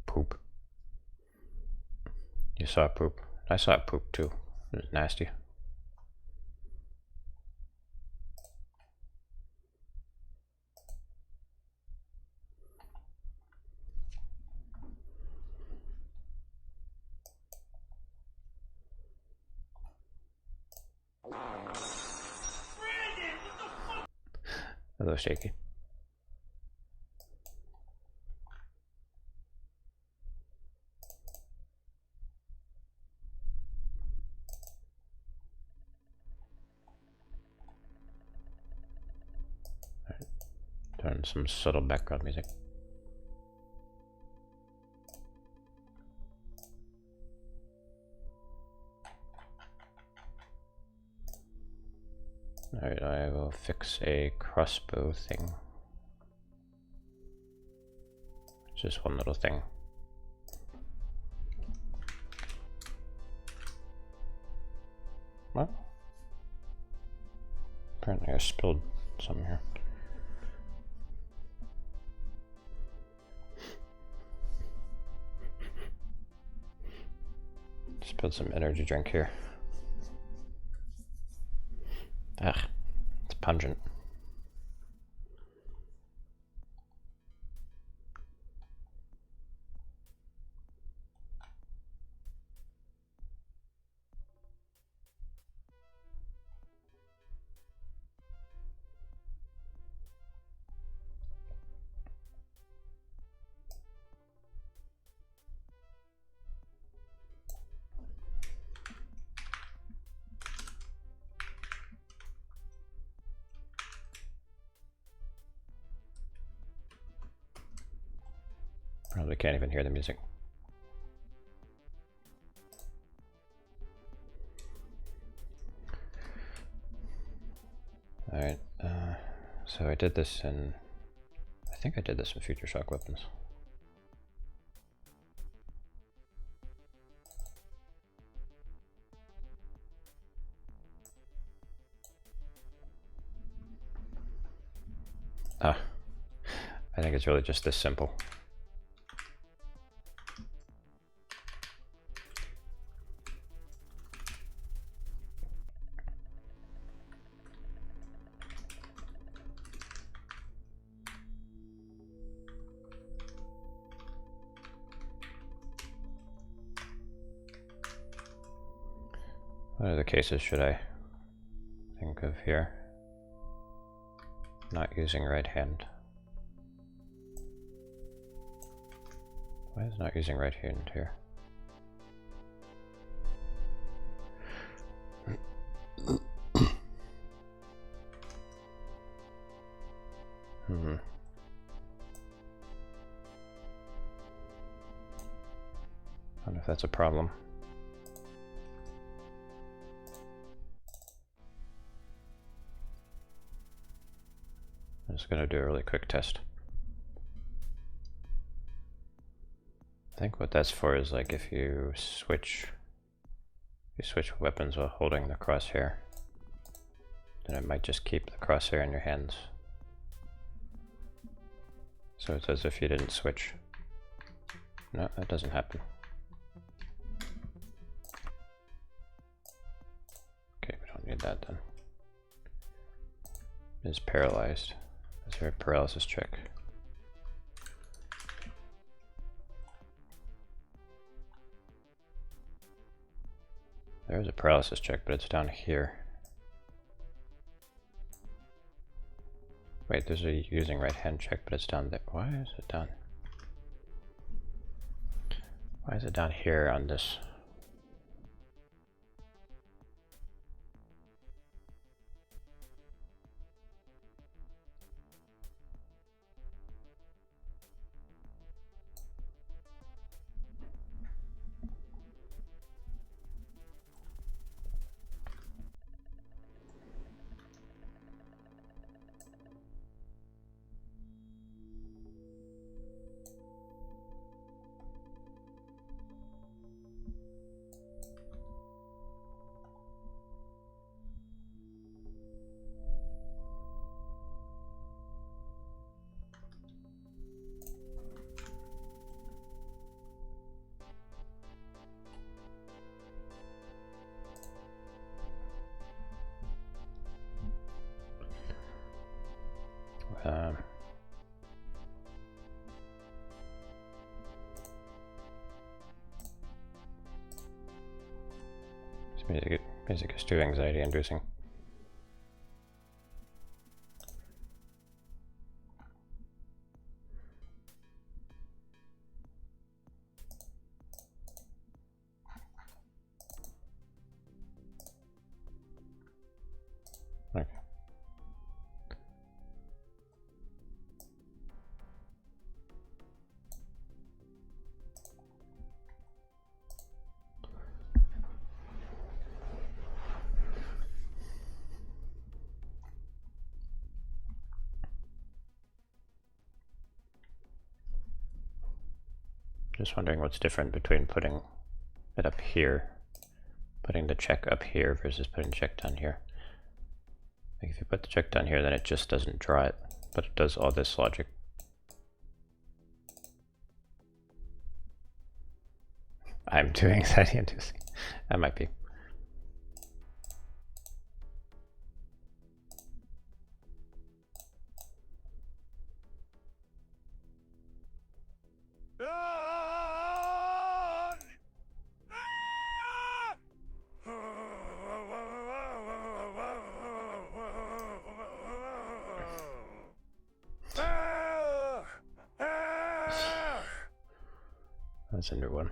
poop. You saw poop. I saw poop too. It was nasty. A little shaky. Right. Turn some subtle background music. Alright, I will fix a crossbow thing. It's just one little thing. Well, apparently I spilled some here. Spilled some energy drink here. Ugh, it's pungent. Probably can't even hear the music. Alright, so I did this in... I think I did this in Future Shock Weapons. Ah, I think it's really just this simple. What other cases should I think of here? Not using right hand. Why is not using right hand here? I wonder if that's a problem. I'm just going to do a really quick test. I think what that's for is like if you switch weapons while holding the crosshair, then it might just keep the crosshair in your hands. So it's as if you didn't switch. No, that doesn't happen. Okay, we don't need that then. It is paralyzed. Is there a paralysis check? There is a paralysis check, but it's down here. Wait, there's a using right hand check, but it's down there. Why is it down? Why is it down here on this? This music is too anxiety inducing. Okay. Just wondering what's different between putting it up here, putting the check up here versus putting the check down here. Like if you put the check down here, then it just doesn't draw it, but it does all this logic. I'm too anxiety inducing. I might be. That's a new one.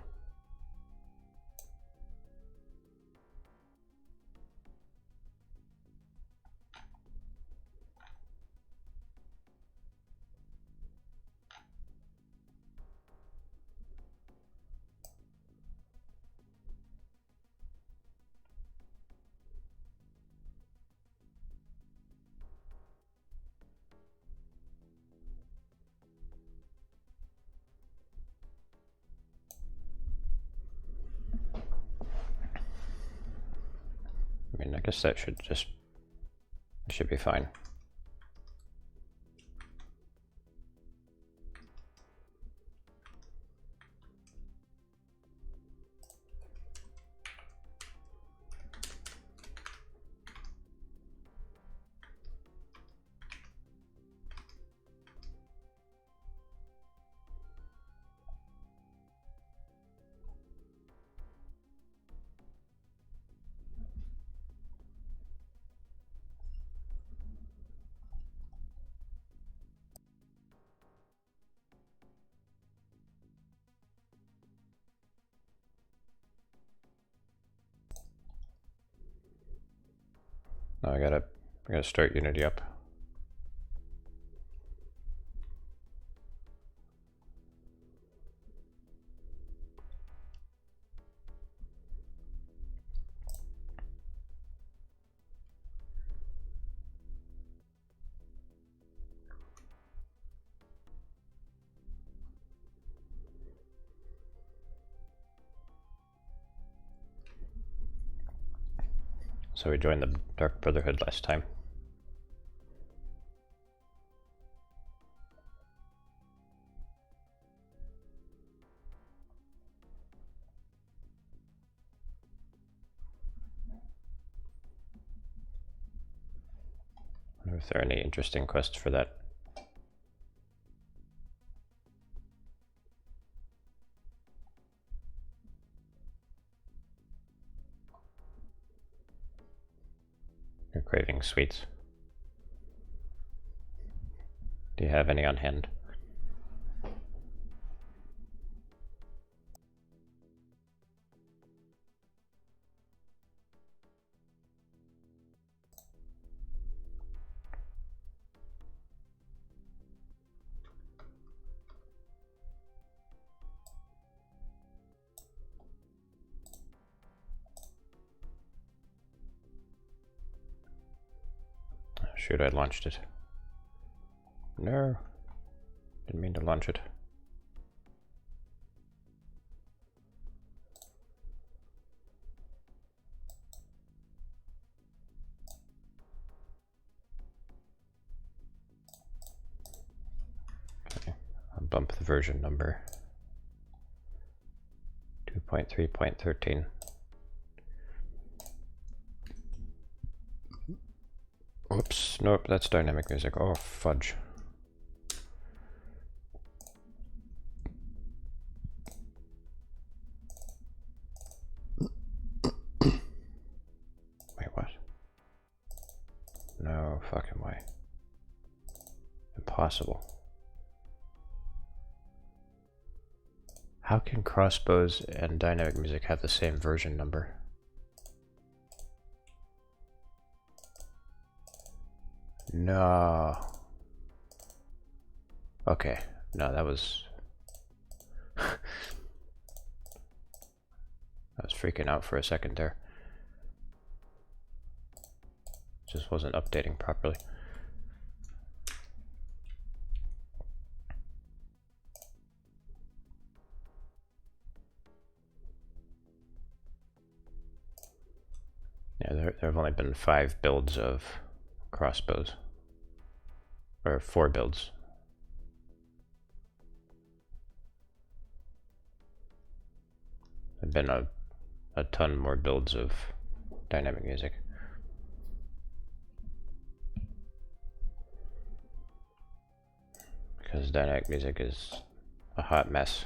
I mean, I guess that should be fine. Now I gotta start Unity up. So we joined the Dark Brotherhood last time. I wonder if there are any interesting quests for that. You're craving sweets. Do you have any on hand? Shoot, I launched it. No, didn't mean to launch it. Okay, I'll bump the version number. 2.3.13. Oops, nope, that's dynamic music. Oh, fudge. possible? How can Crossbows and Dynamic Music have the same version number? No. Okay, no, that was... I was freaking out for a second there. Just wasn't updating properly. Yeah, there have only been 5 builds of Crossbows. Or 4 builds. There have been a ton more builds of Dynamic Music. Because Dynamic Music is a hot mess.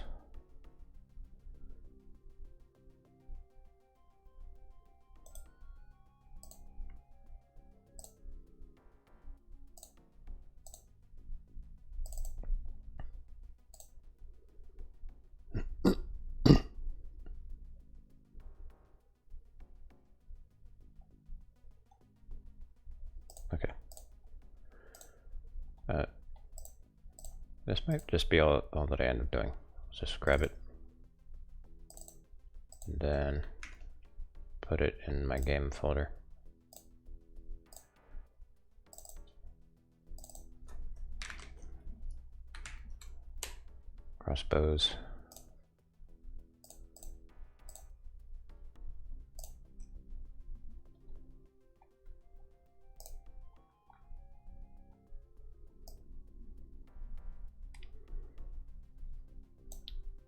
Okay. This might just be all that I end up doing. Let's just grab it. And then put it in my game folder. Crossbows.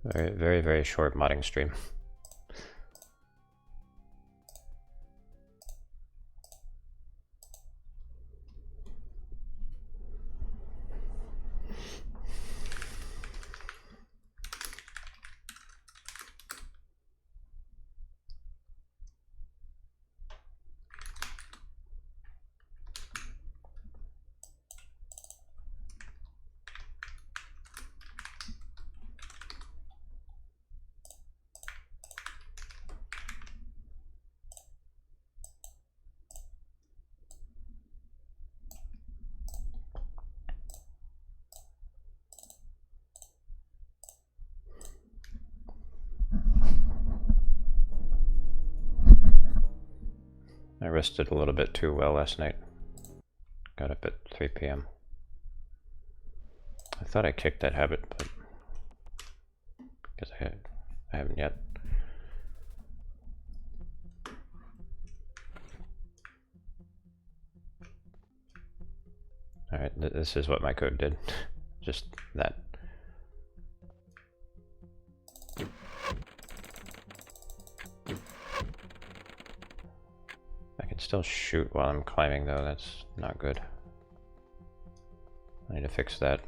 Very, very short modding stream. I rested a little bit too well last night. Got up at 3 p.m. I thought I kicked that habit, but because I haven't yet. Alright, this is what my code did. Just that. I can still shoot while I'm climbing though, that's not good. I need to fix that.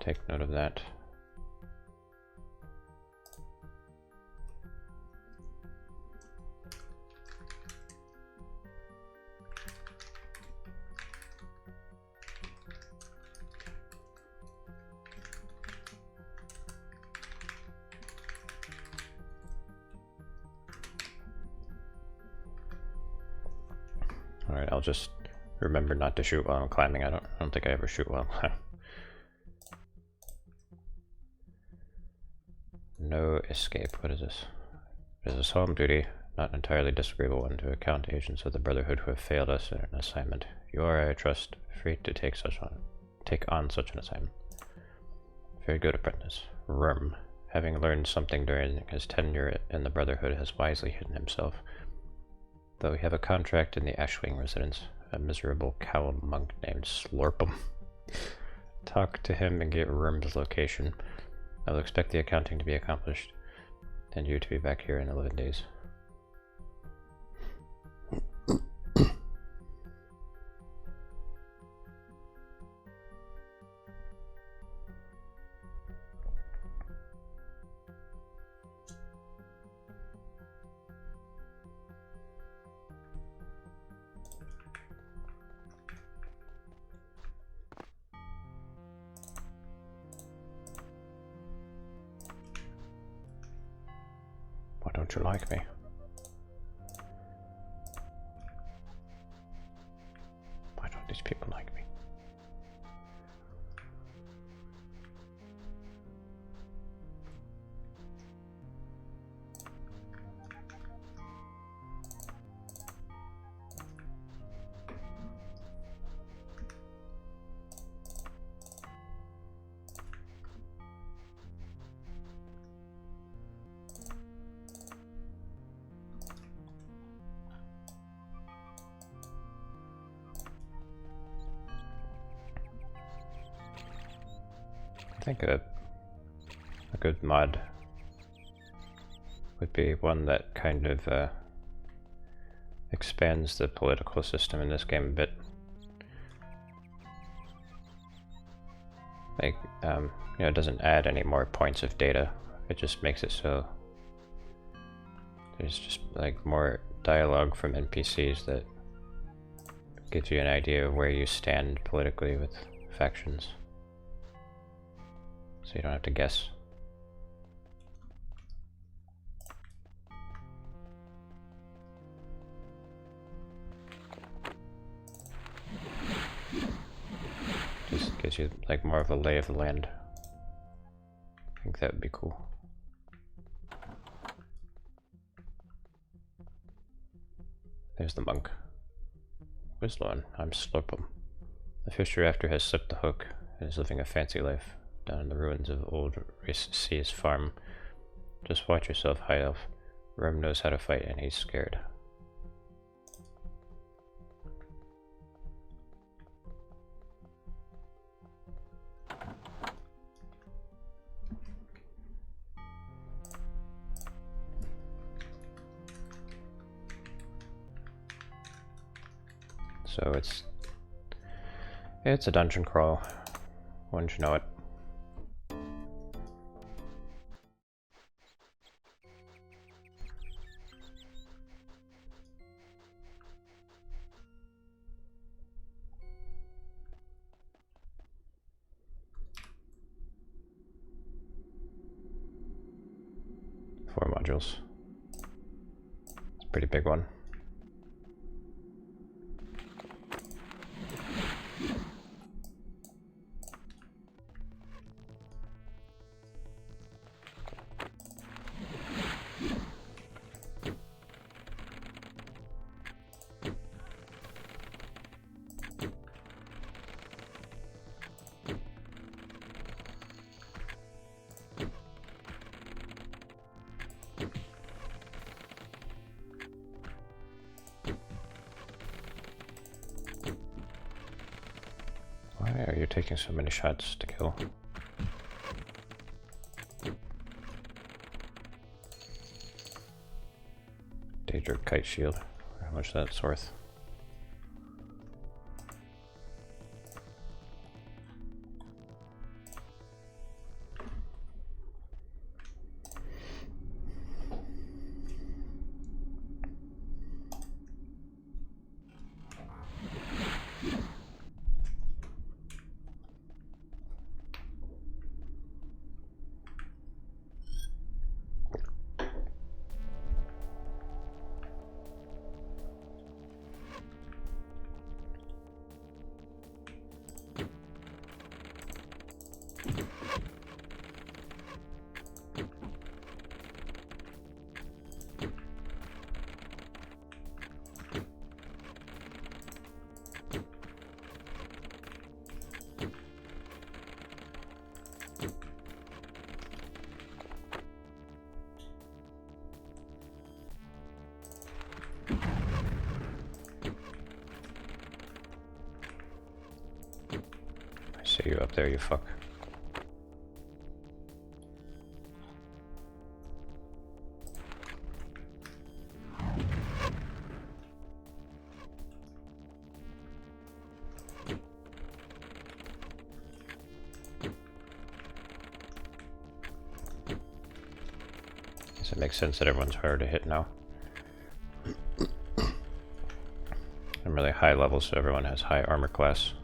Take note of that. Alright, I'll just remember not to shoot while I'm climbing. I don't think I ever shoot while I'm climbing. No escape. What is this? It is a solemn duty, not an entirely disagreeable one, to account to agents of the Brotherhood who have failed us in an assignment. You are, I trust, free to take on such an assignment. Very good, apprentice. Worm, having learned something during his tenure in the Brotherhood, has wisely hidden himself. Though we have a contract in the Ashwing residence, a miserable cowled monk named Slorpum. Talk to him and get Worm's location. I will expect the accounting to be accomplished, and you to be back here in 11 days. don't you like me? Why don't these people like me? I think a good mod would be one that kind of expands the political system in this game a bit. Like, you know, it doesn't add any more points of data. It just makes it so there's just like more dialogue from NPCs that gives you an idea of where you stand politically with factions. So you don't have to guess. Just gives you like more of a lay of the land. I think that would be cool. There's the monk. Whistling, I'm Slurpum. The fisher after has slipped the hook and is living a fancy life down in the ruins of old Sea's farm. Just watch yourself, High Elf. Rum knows how to fight and he's scared. So it's a dungeon crawl. Wouldn't you know it? Four modules. It's a pretty big one. Why are you taking so many shots to kill? Daedra kite shield. How much that's worth? See you up there, you fuck. Guess it makes sense that everyone's harder to hit now. I'm really high level, so everyone has high armor class.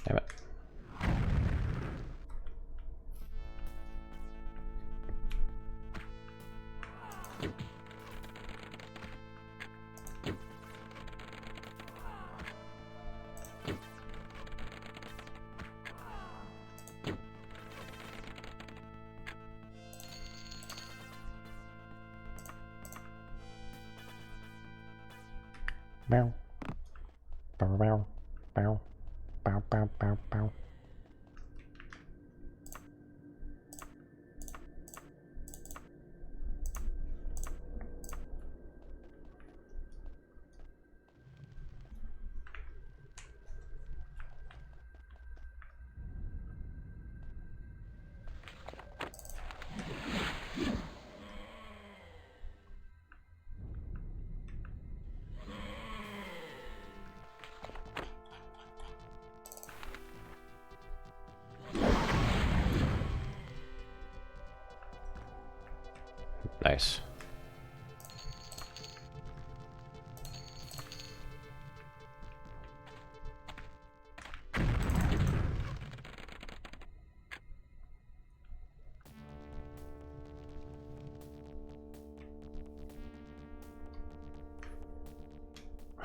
Damn it. Bow. Bow, bow, bow, bow, bow, bow, bow. Nice.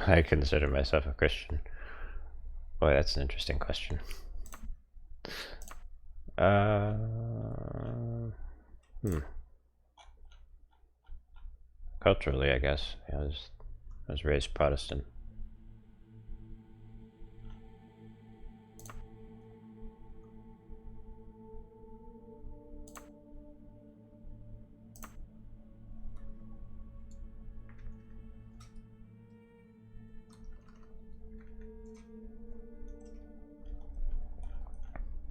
I consider myself a Christian. Boy, that's an interesting question. Culturally, I guess. I was raised Protestant.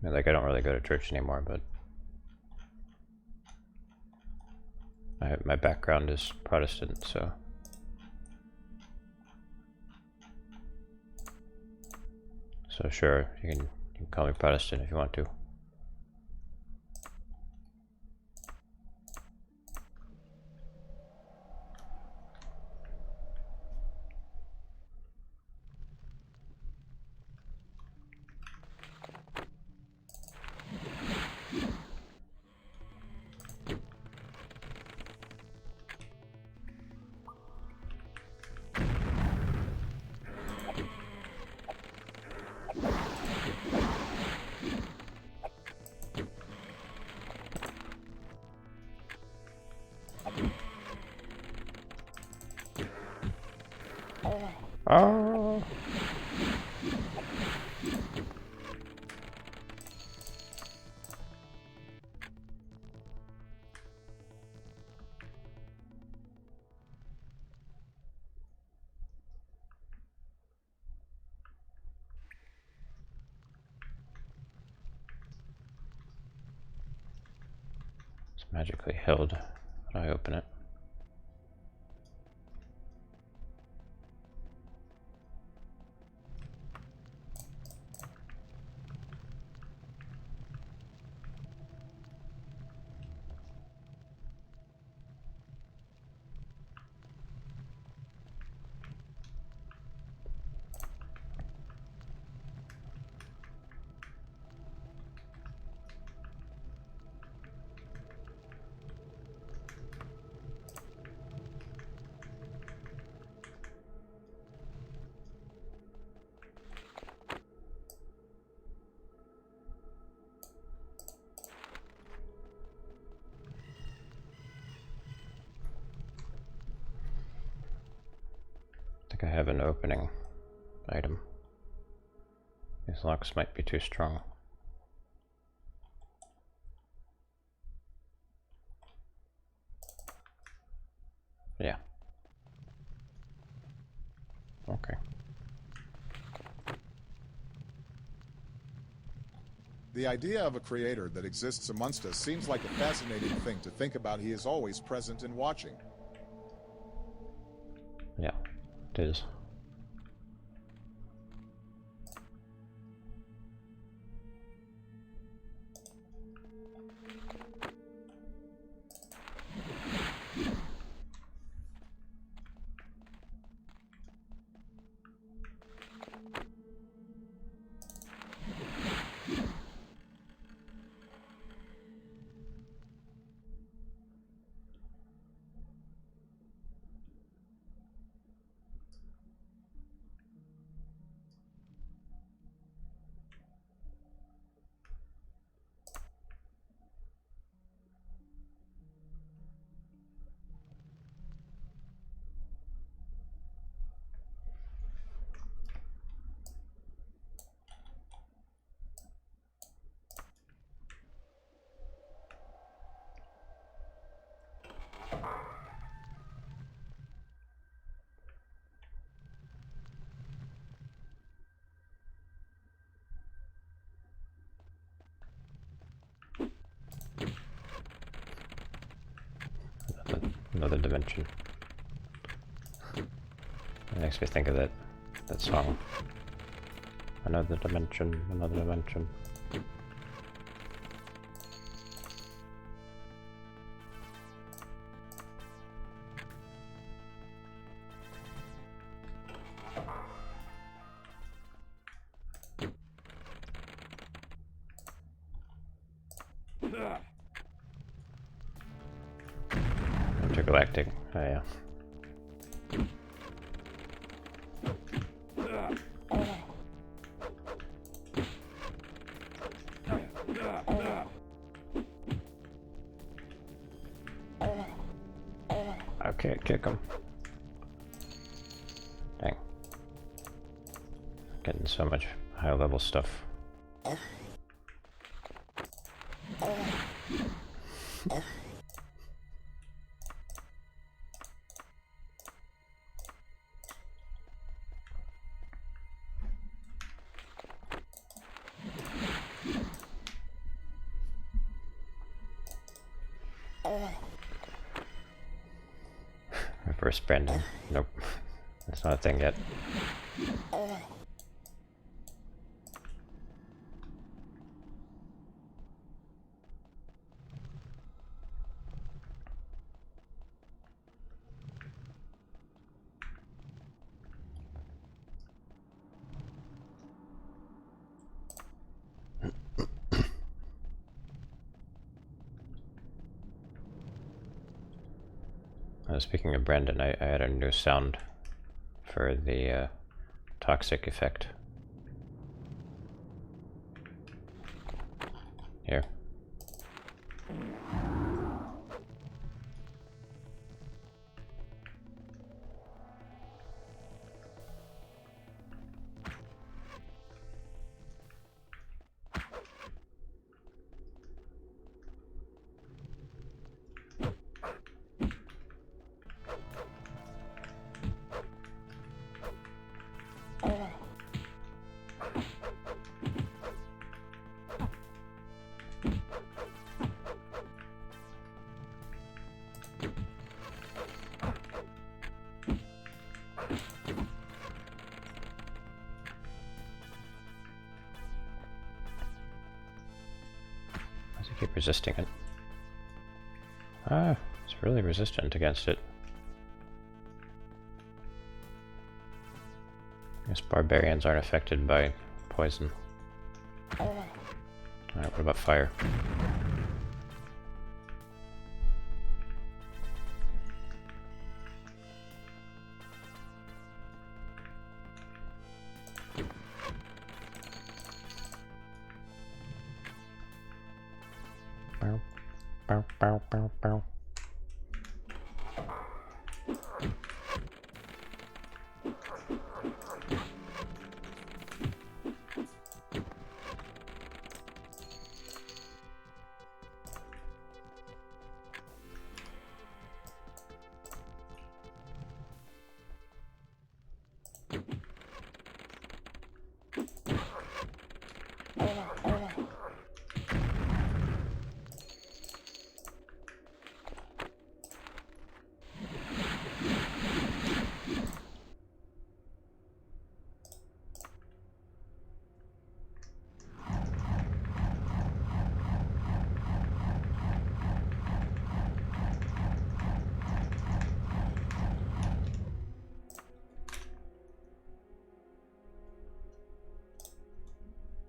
Like, I don't really go to church anymore, but my background is Protestant, so. So sure, you can call me Protestant if you want to. Oh. It's magically held when I open it. I have an opening item. These locks might be too strong. Yeah. Okay. The idea of a creator that exists amongst us seems like a fascinating thing to think about. He is always present and watching. Yeah, it is. another dimension. It makes me think of that song. Another dimension, another dimension. Intergalactic. Oh yeah. I can't kick him. Dang. Getting so much high level stuff. Reverse Brandon. Nope. That's not a thing yet. Speaking of Brandon, I had a new sound for the toxic effect. Here. Keep resisting it. Ah, it's really resistant against it. I guess barbarians aren't affected by poison. Alright, what about fire? Bow, bow, bow, bow, bow.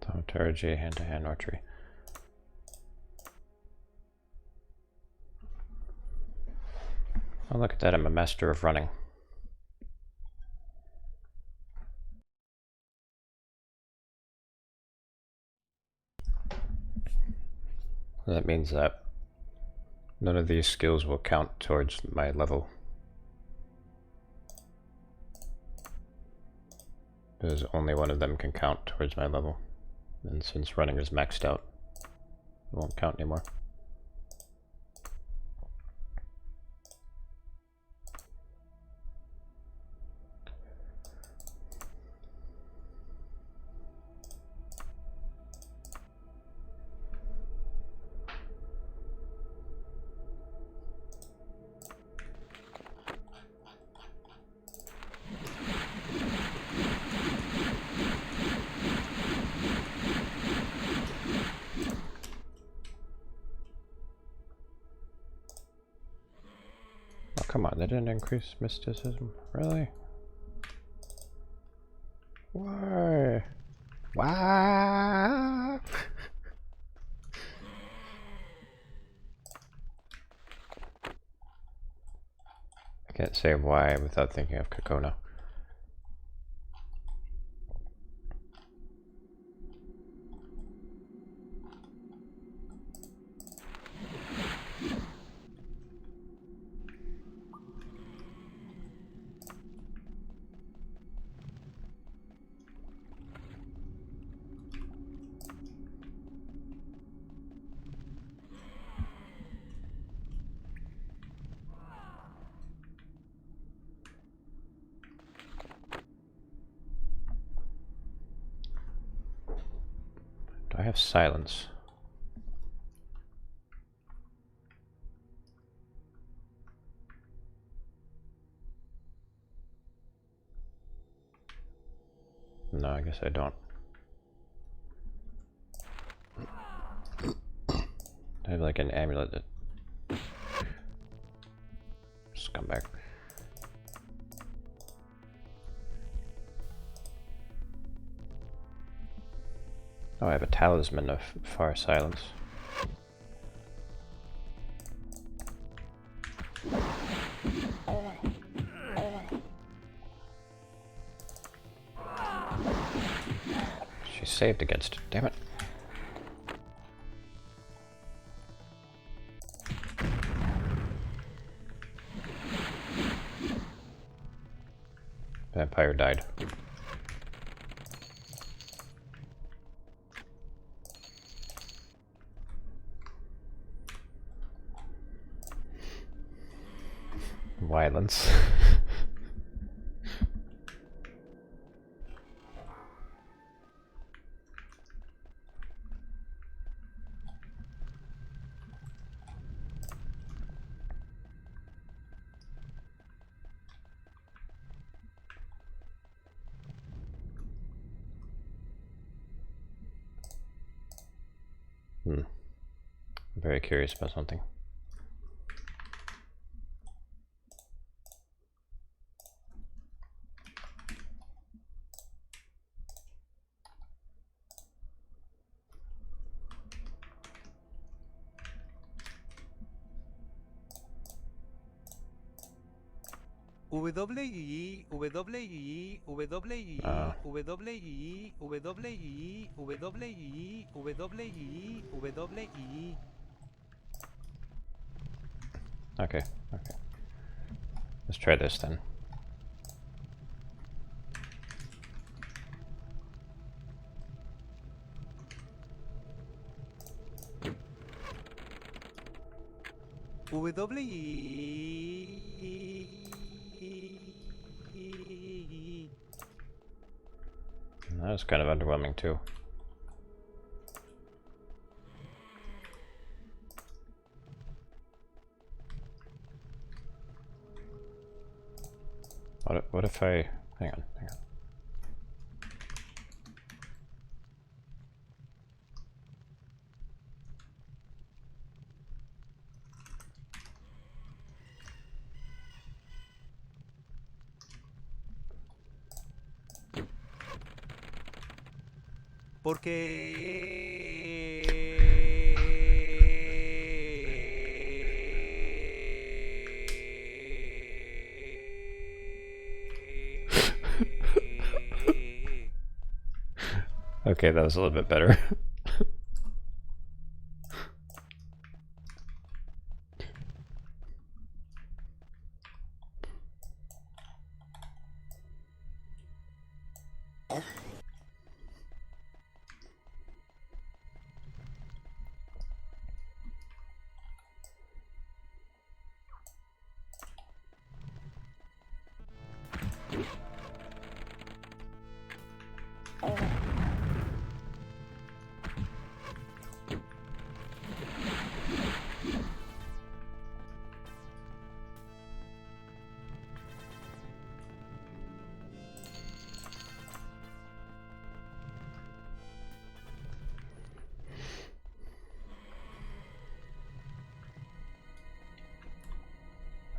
Thaumaturgy, hand-to-hand archery. Oh, look at that, I'm a master of running. That means that none of these skills will count towards my level. Because only one of them can count towards my level. And since running is maxed out, it won't count anymore. Come on, they didn't increase mysticism. Really? Why? Why? I can't say why without thinking of Kokona. Do I have silence? No, I guess I don't. I have like an amulet that... Scumbag. Oh, I have a talisman of far silence. She saved against it, damn it. Vampire died. Violence. I'm very curious about something. Okay, okay. Let's try this then. That was kind of underwhelming too. What if I... Hang on. Okay, that was a little bit better.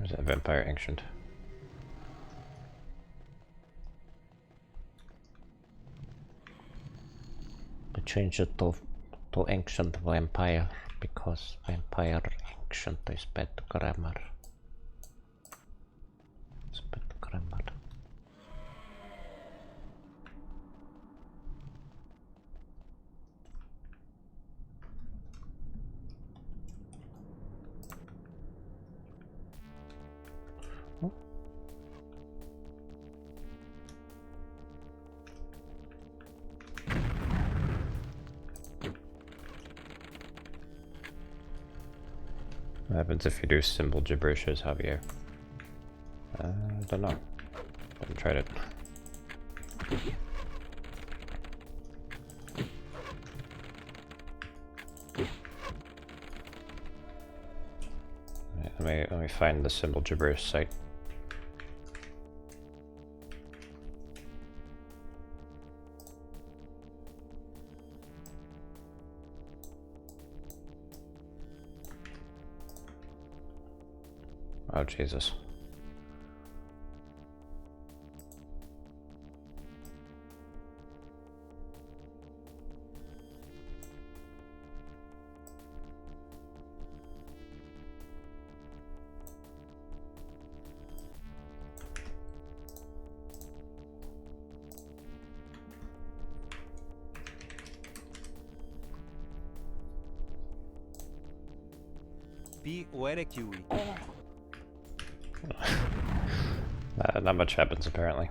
Or is that Vampire Ancient? I changed it to Ancient Vampire because Vampire Ancient is bad grammar. It's bad grammar. What happens if you do symbol gibberishes, Javier? I don't know. Haven't tried it. Right, let me find the symbol gibberish site. Oh, Jesus. Not much happens, apparently.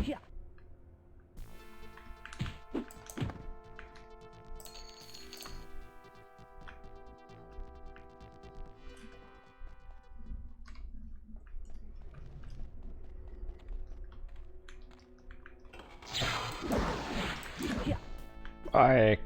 Yeah. I...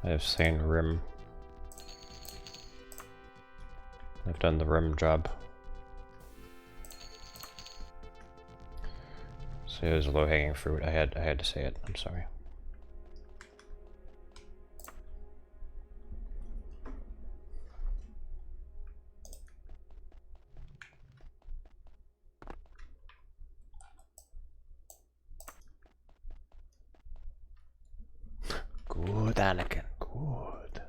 I have seen rim. I've done the rim job. So it was low-hanging fruit. I had to say it. I'm sorry. Good, Anakin. Good.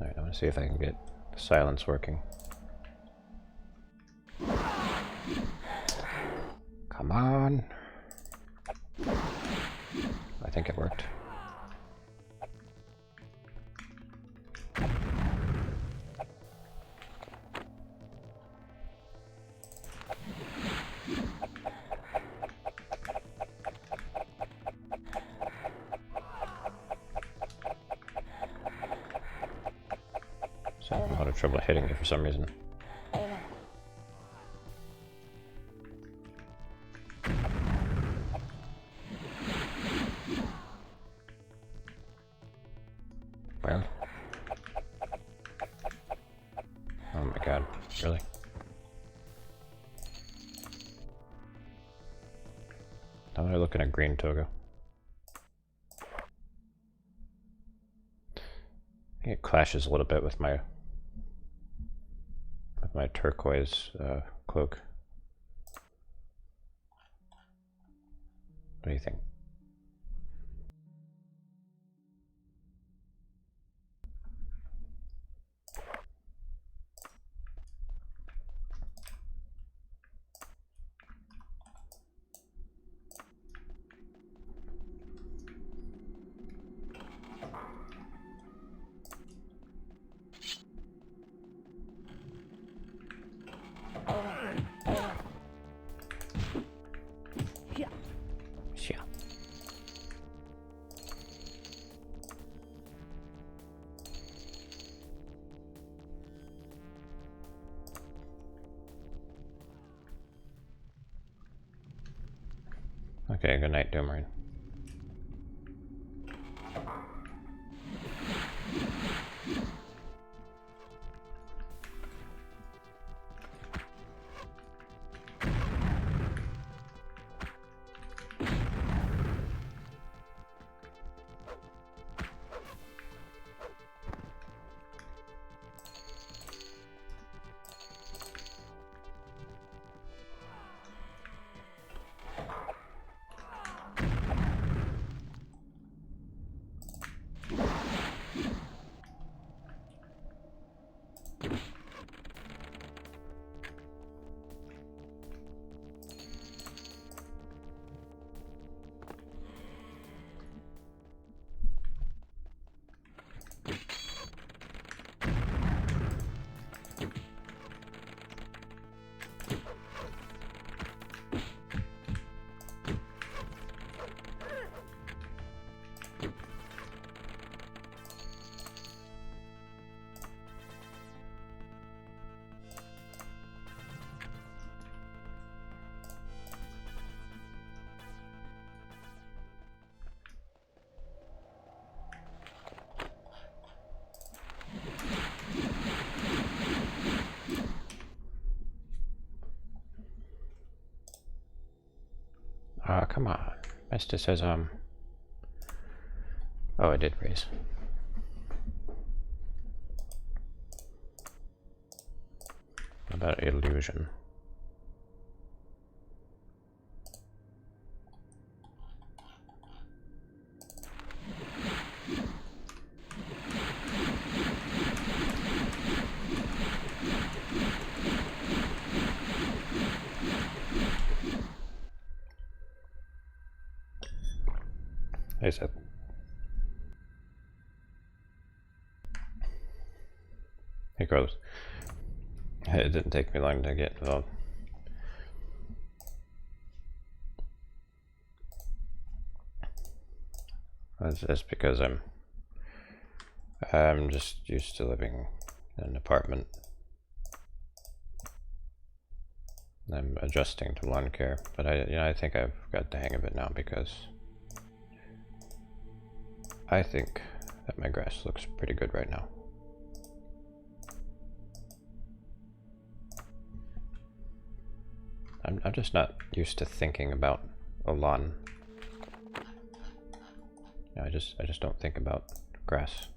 Alright, I want to see if I can get silence working. Come on. I think it worked. So I'm having a lot of trouble hitting it for some reason. god, really? Now I look at a green Togo. I think it clashes a little bit with my turquoise cloak. What do you think? Yeah. Okay, good night, Doomarine. Come on. Mesta says, oh, I did raise. About illusion. I said. Hey, Carlos. It didn't take me long to get involved. That's because I'm just used to living in an apartment. I'm adjusting to lawn care, but I think I've got the hang of it now because I think that my grass looks pretty good right now. I'm just not used to thinking about a lawn. I just don't think about grass.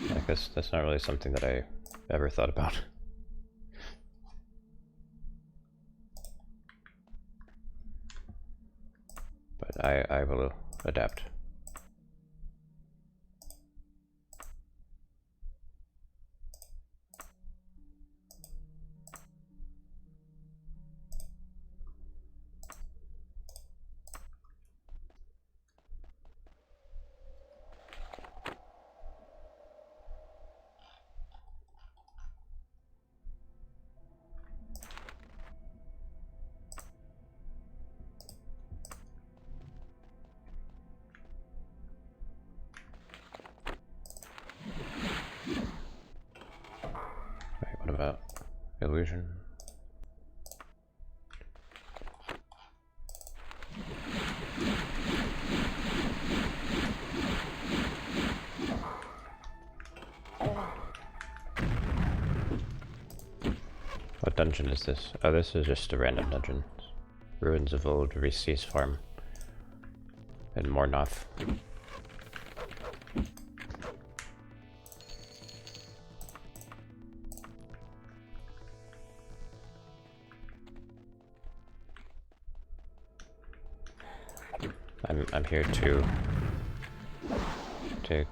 Like that's not really something that I ever thought about. But I will adapt. What about illusion? dungeon is this? Oh, this is just a random dungeon. Ruins of Old Reese's Farm in Mornoth. I'm here to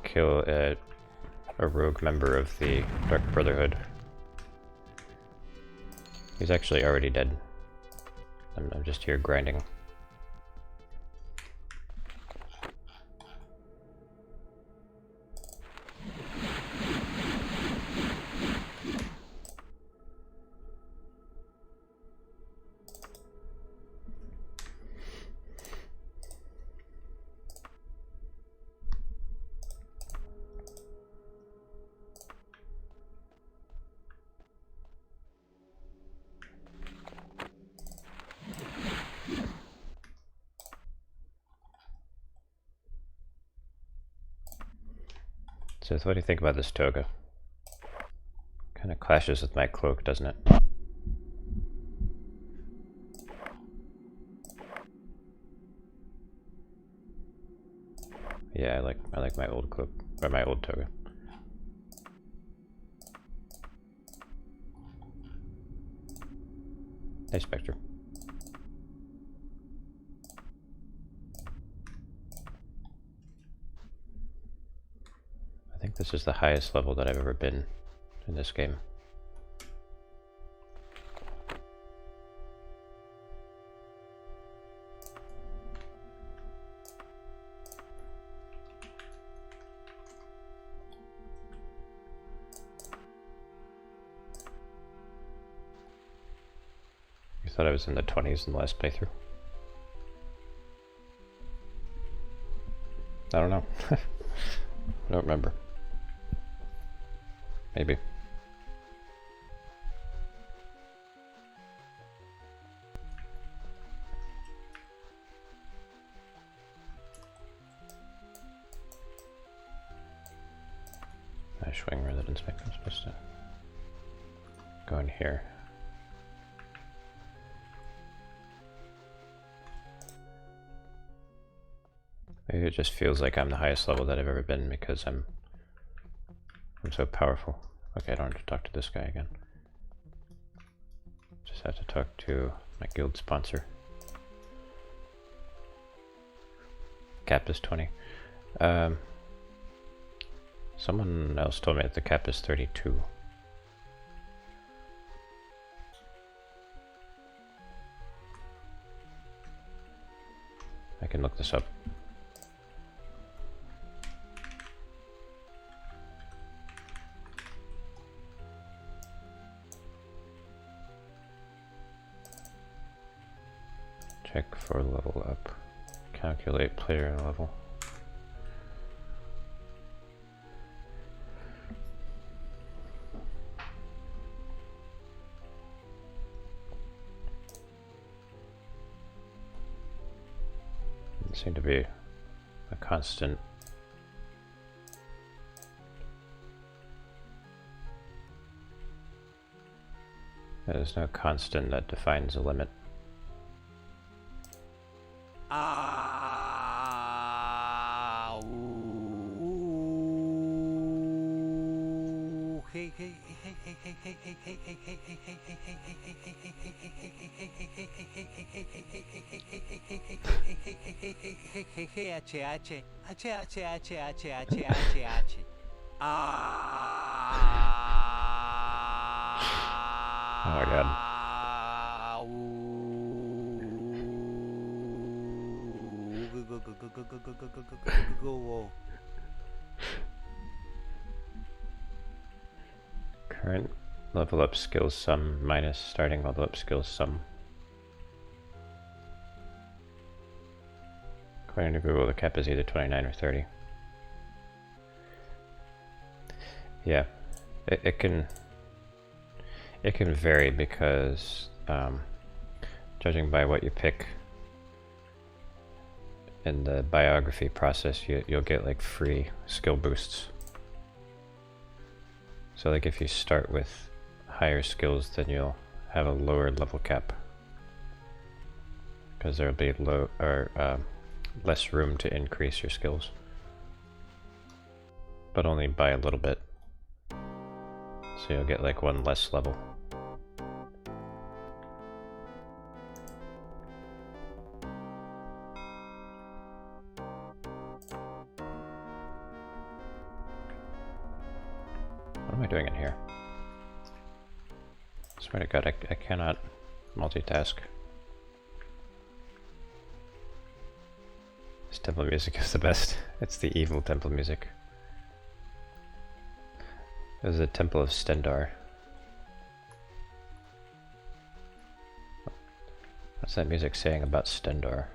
kill a rogue member of the Dark Brotherhood. He's actually already dead. I'm just here grinding. So what do you think about this toga? Kind of clashes with my cloak, doesn't it? Yeah, I like my old cloak, or my old toga. Hey, Spectre. I think this is the highest level that I've ever been in this game. You thought I was in the 20s in the last playthrough? I don't know. I don't remember. Maybe. I swing rather than spec. I'm supposed to go in here. Maybe it just feels like I'm the highest level that I've ever been because I'm so powerful. Okay, I don't have to talk to this guy again. Just have to talk to my guild sponsor. Cap is 20. Someone else told me that the cap is 32. I can look this up. Check for level up. Calculate player level. Doesn't seem to be a constant. There's no constant that defines a limit. Oh my god. Current level up skills sum minus starting level up skills sum. According to Google, the cap is either 29 or 30. Yeah, it can vary because judging by what you pick in the biography process, you'll get like free skill boosts. So like if you start with higher skills, then you'll have a lower level cap, because there'll be less room to increase your skills, but only by a little bit. So you'll get like one less level. What am I doing in here? I swear to God, I cannot multitask. This temple music is the best. It's the evil temple music. This is the Temple of Stendar. What's that music saying about Stendar?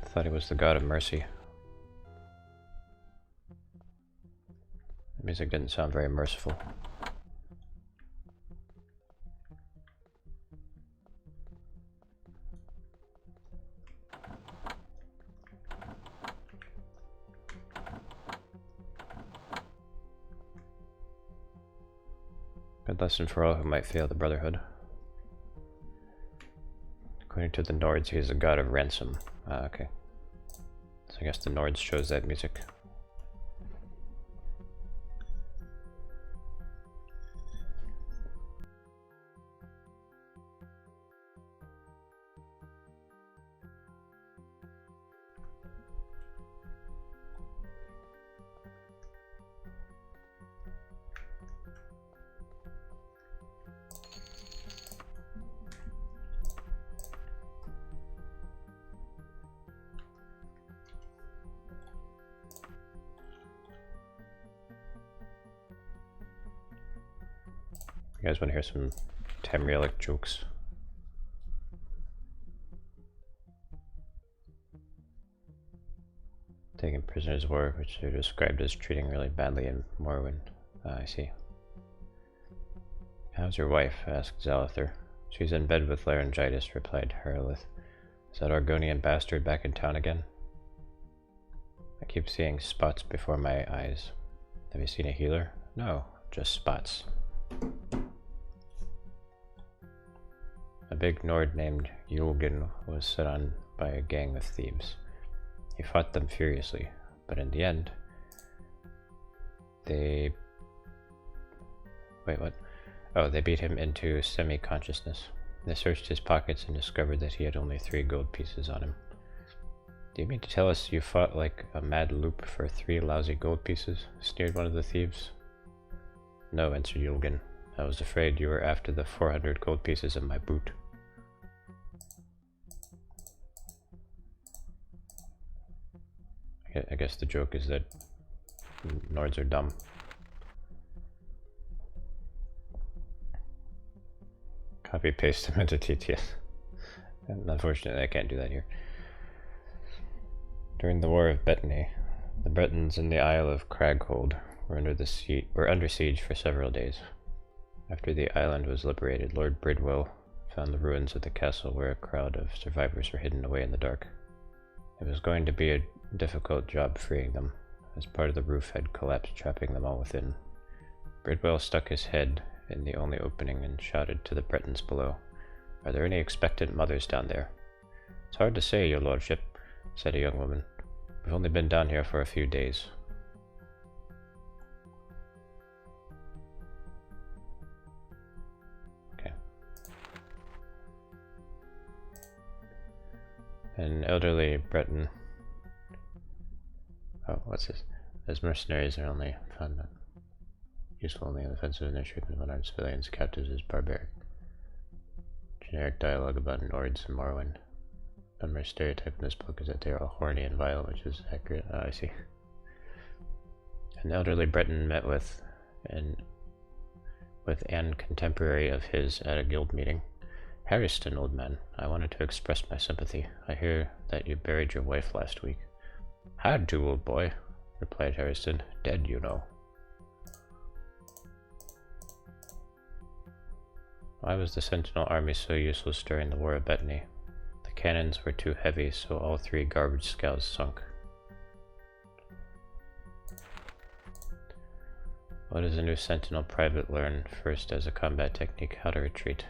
I thought he was the god of mercy. The music didn't sound very merciful. Good lesson for all who might fail the Brotherhood. According to the Nords, he is a god of ransom. Ah, okay. So I guess the Nords chose that music. You guys want to hear some Tamrielic jokes? Taking prisoners of war, which are described as treating really badly in Morrowind. I see. How's your wife? Asked Zalathar. She's in bed with laryngitis, replied Haralith. Is that Argonian bastard back in town again? I keep seeing spots before my eyes. Have you seen a healer? No, just spots. A big Nord named Yulgen was set on by a gang of thieves. He fought them furiously, but in the end, they... Wait, what? Oh, they beat him into semi-consciousness. They searched his pockets and discovered that he had only 3 gold pieces on him. Do you mean to tell us you fought like a mad loop for 3 lousy gold pieces? Sneered one of the thieves. No, answered Yulgen. I was afraid you were after the 400 gold pieces of my boot. I guess the joke is that Nords are dumb. Copy paste them into TTS. And unfortunately I can't do that here. During the War of Bettany, the Bretons in the Isle of Craghold were under siege for several days. After the island was liberated, Lord Bridwell found the ruins of the castle where a crowd of survivors were hidden away in the dark. It was going to be a difficult job freeing them, as part of the roof had collapsed, trapping them all within. Bridwell stuck his head in the only opening and shouted to the Bretons below, "Are there any expectant mothers down there?" "It's hard to say, your lordship," said a young woman. "We've only been down here for a few days." Okay. An elderly Breton... Oh, what's this? As mercenaries are only found useful only in the offensive and their treatment of unarmed civilians, captives is barbaric. Generic dialogue about Nords and Morrowind. The primary stereotype in this book is that they are all horny and violent, which is accurate. I see. An elderly Breton met with an contemporary of his at a guild meeting. "Harriston, old man, I wanted to express my sympathy. I hear that you buried your wife last week." "Had to, old boy," replied Harriston. "Dead, you know." Why was the Sentinel army so useless during the War of Bettany? The cannons were too heavy, so all 3 garbage scows sunk. What does a new Sentinel private learn? First, as a combat technique, how to retreat.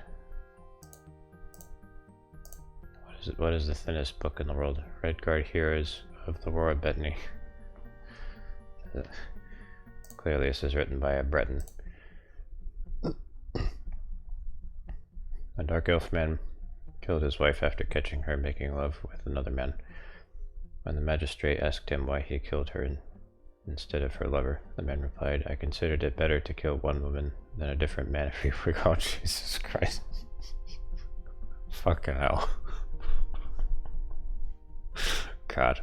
What is the thinnest book in the world? Red Guard Heroes of the War of Bethany. Clearly this is written by a Breton. A dark elf man killed his wife after catching her making love with another man. When the magistrate asked him why he killed her instead of her lover, the man replied, I considered it better to kill one woman than a different man if we were called. Jesus Christ. Fucking hell. God.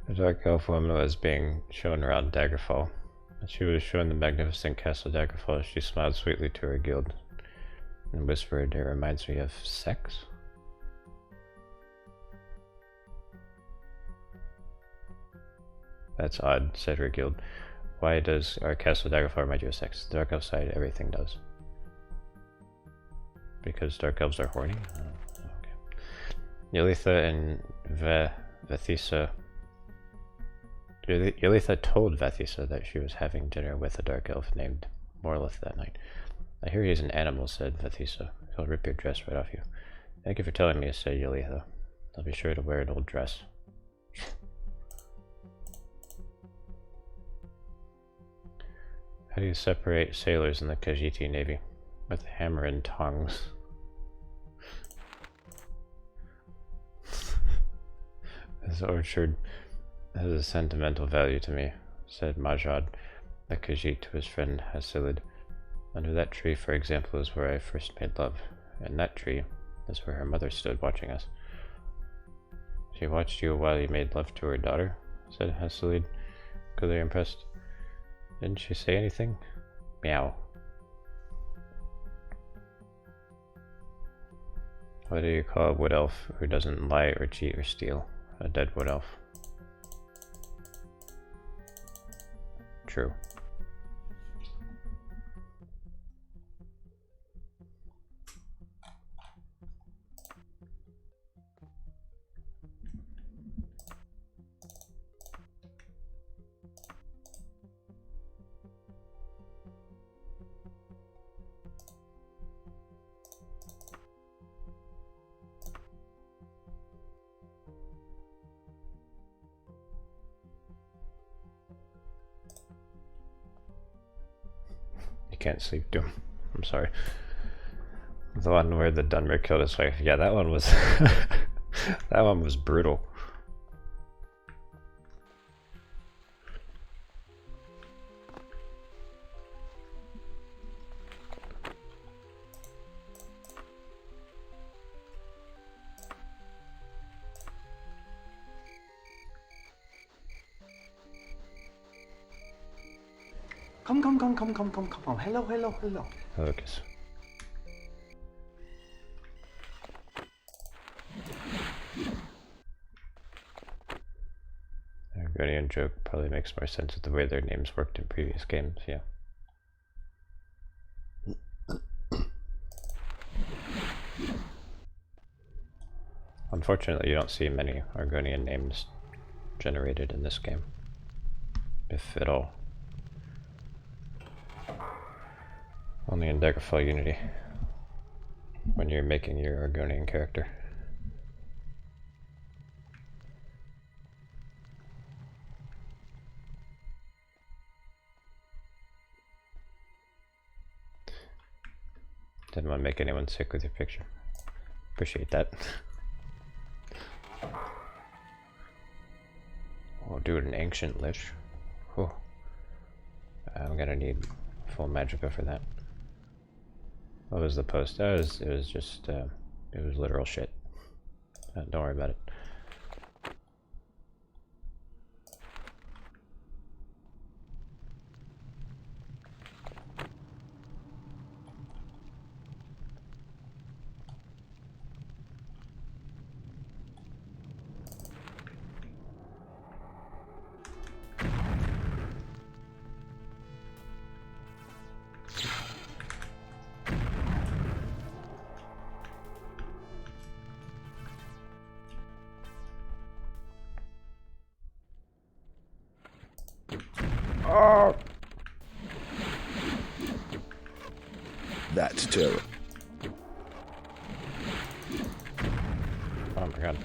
The dark elf woman was being shown around Daggerfall. As she was shown the magnificent castle Daggerfall, she smiled sweetly to her guild and whispered, it reminds me of sex? That's odd, said her guild. Why does our castle Daggerfall remind you of sex? The dark elf side, everything does. Because dark elves are horny? Oh, okay. Yelitha and Vathisa. Yelitha told Vathisa that she was having dinner with a dark elf named Morlith that night. I hear he's an animal, said Vathisa. He'll rip your dress right off you. Thank you for telling me, said Yelitha. I'll be sure to wear an old dress. How do you separate sailors in the Khajiiti Navy? With a hammer and tongs. This orchard has a sentimental value to me, said Majad, the Khajiit, to his friend Hasilid. Under that tree, for example, is where I first made love, and that tree is where her mother stood watching us. She watched you while you made love to her daughter, said Hasilid, clearly impressed. Didn't she say anything? Meow. What do you call a wood elf who doesn't lie or cheat or steal? A dead wood elf. True. Can't sleep, Doom. I'm sorry. The one where the Dunmer killed his wife. Yeah, that one was that one was brutal. Come. Hello. Lucas. Argonian joke probably makes more sense with the way their names worked in previous games, yeah. Unfortunately, you don't see many Argonian names generated in this game, if at all. Only in Daggerfall Unity, when you're making your Argonian character. Didn't want to make anyone sick with your picture. Appreciate that. Oh, dude, an ancient lich. Oh, I'm gonna need full magicka for that. What was the post? It was just, it was literal shit. Don't worry about it. Oh! That's terrible. Oh my god.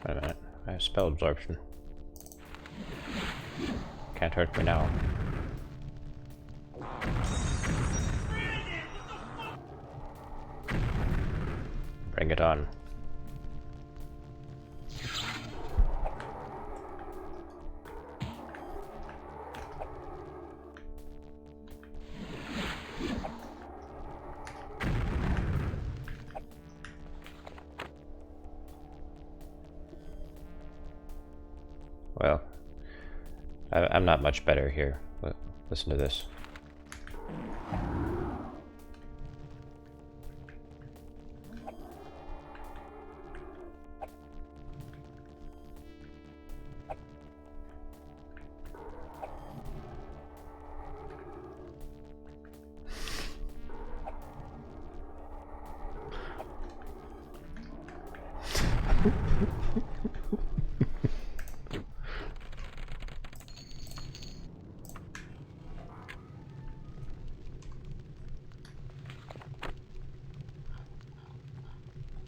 Wait a minute. I have spell absorption. Can't hurt me now. Bring it on. Well, I'm not much better here. Listen to this.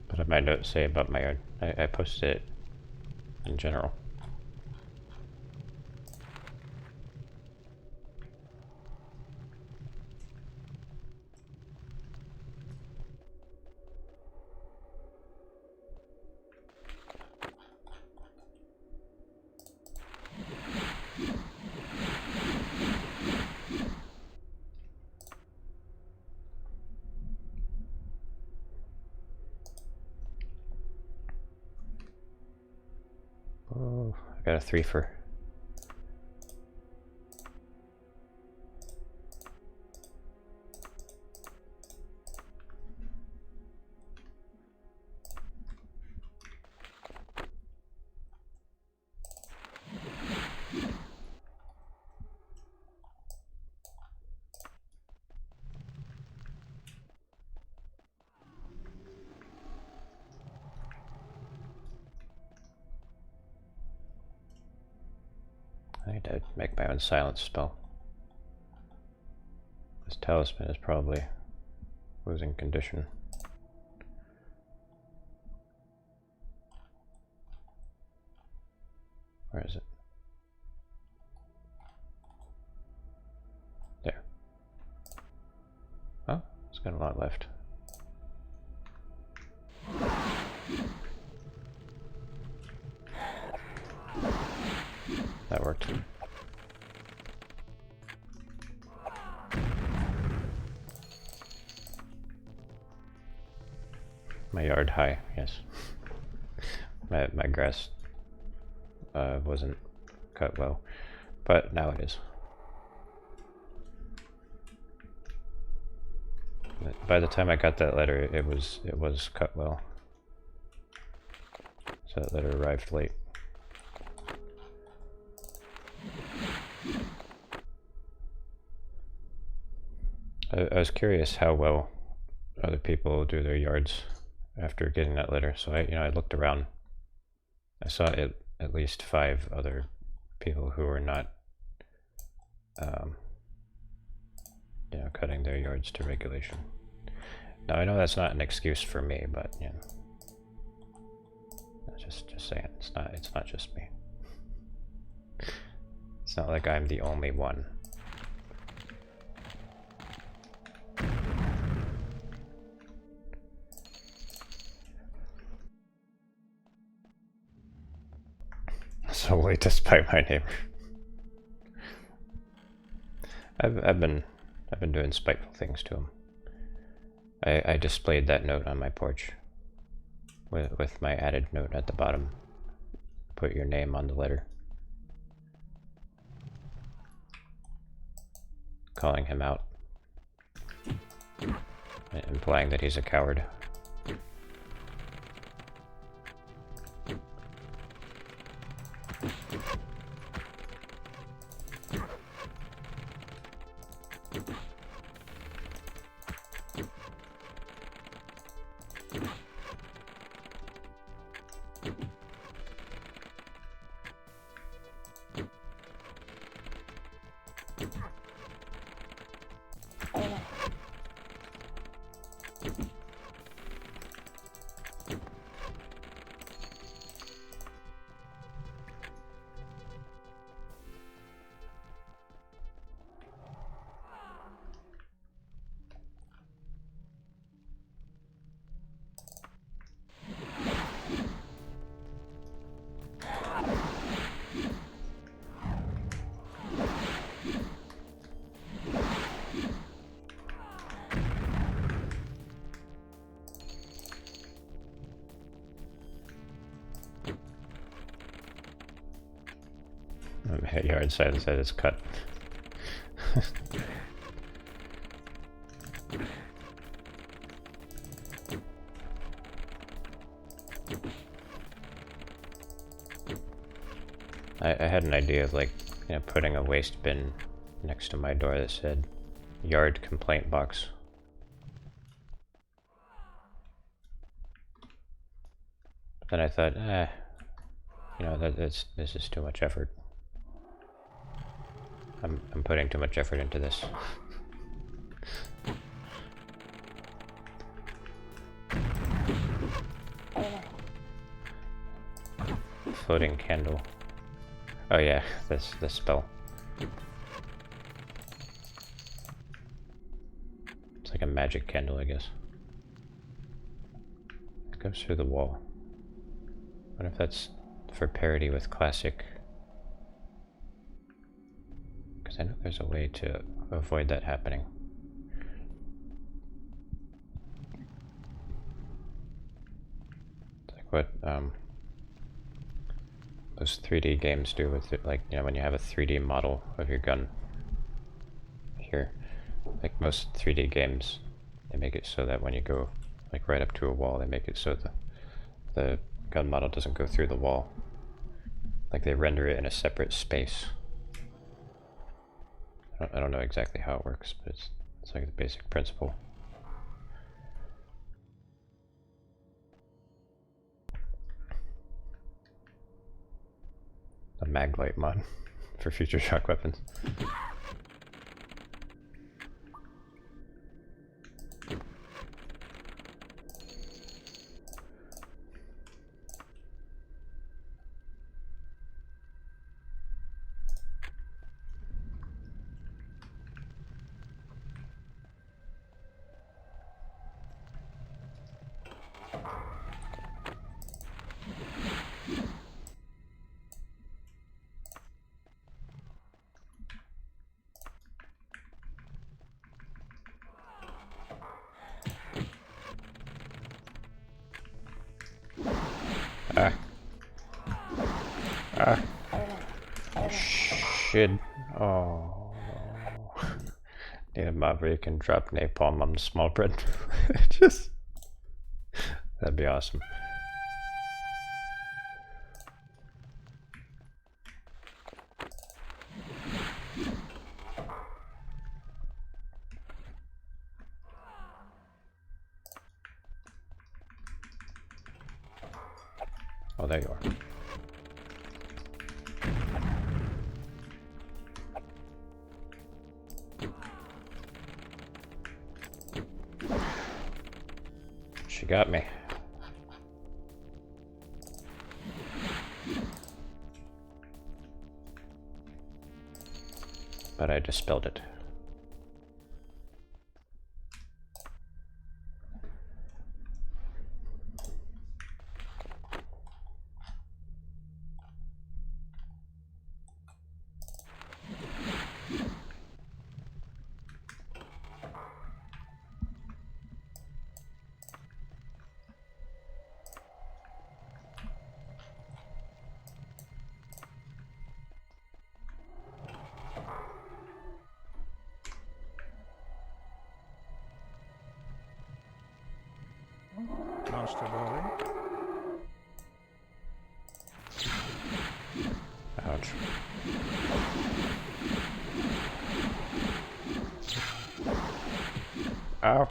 What did my note say about my own? I posted it in general. Oh, I got a 3 for. I need to make my own silence spell. This talisman is probably losing condition. Where is it? There. Oh, it's got a lot left. That worked. My yard high, yes. My grass wasn't cut well, but now it is. By the time I got that letter, it was cut well. So that letter arrived late. I was curious how well other people do their yards after getting that letter. So I looked around. I saw at least 5 other people who were not, cutting their yards to regulation. Now I know that's not an excuse for me, but just saying, it's not just me. It's not like I'm the only one. Solely despite my neighbor. I've been doing spiteful things to him. I displayed that note on my porch with my added note at the bottom. Put your name on the letter. Calling him out. Implying that he's a coward. Yard side said it's cut. I had an idea of, like, you know, putting a waste bin next to my door that said yard complaint box. But then I thought, you know, this is too much effort. I'm putting too much effort into this. Floating candle. Oh yeah, this spell. It's like a magic candle, I guess. It goes through the wall. I wonder if that's for parity with classic. Because I know there's a way to avoid that happening. It's like what those 3D games do with it, like, you know, when you have a 3D model of your gun here. Like most 3D games, they make it so that when you go like right up to a wall, they make it so the gun model doesn't go through the wall. Like they render it in a separate space. I don't know exactly how it works, but it's like the basic principle. A maglite mod for future shock weapons. Shit. Oh no. Need a mod where you can drop napalm on the small bread. Just that'd be awesome. Oh, there you are. She got me. But I dispelled it. Constable. Ouch. Ow.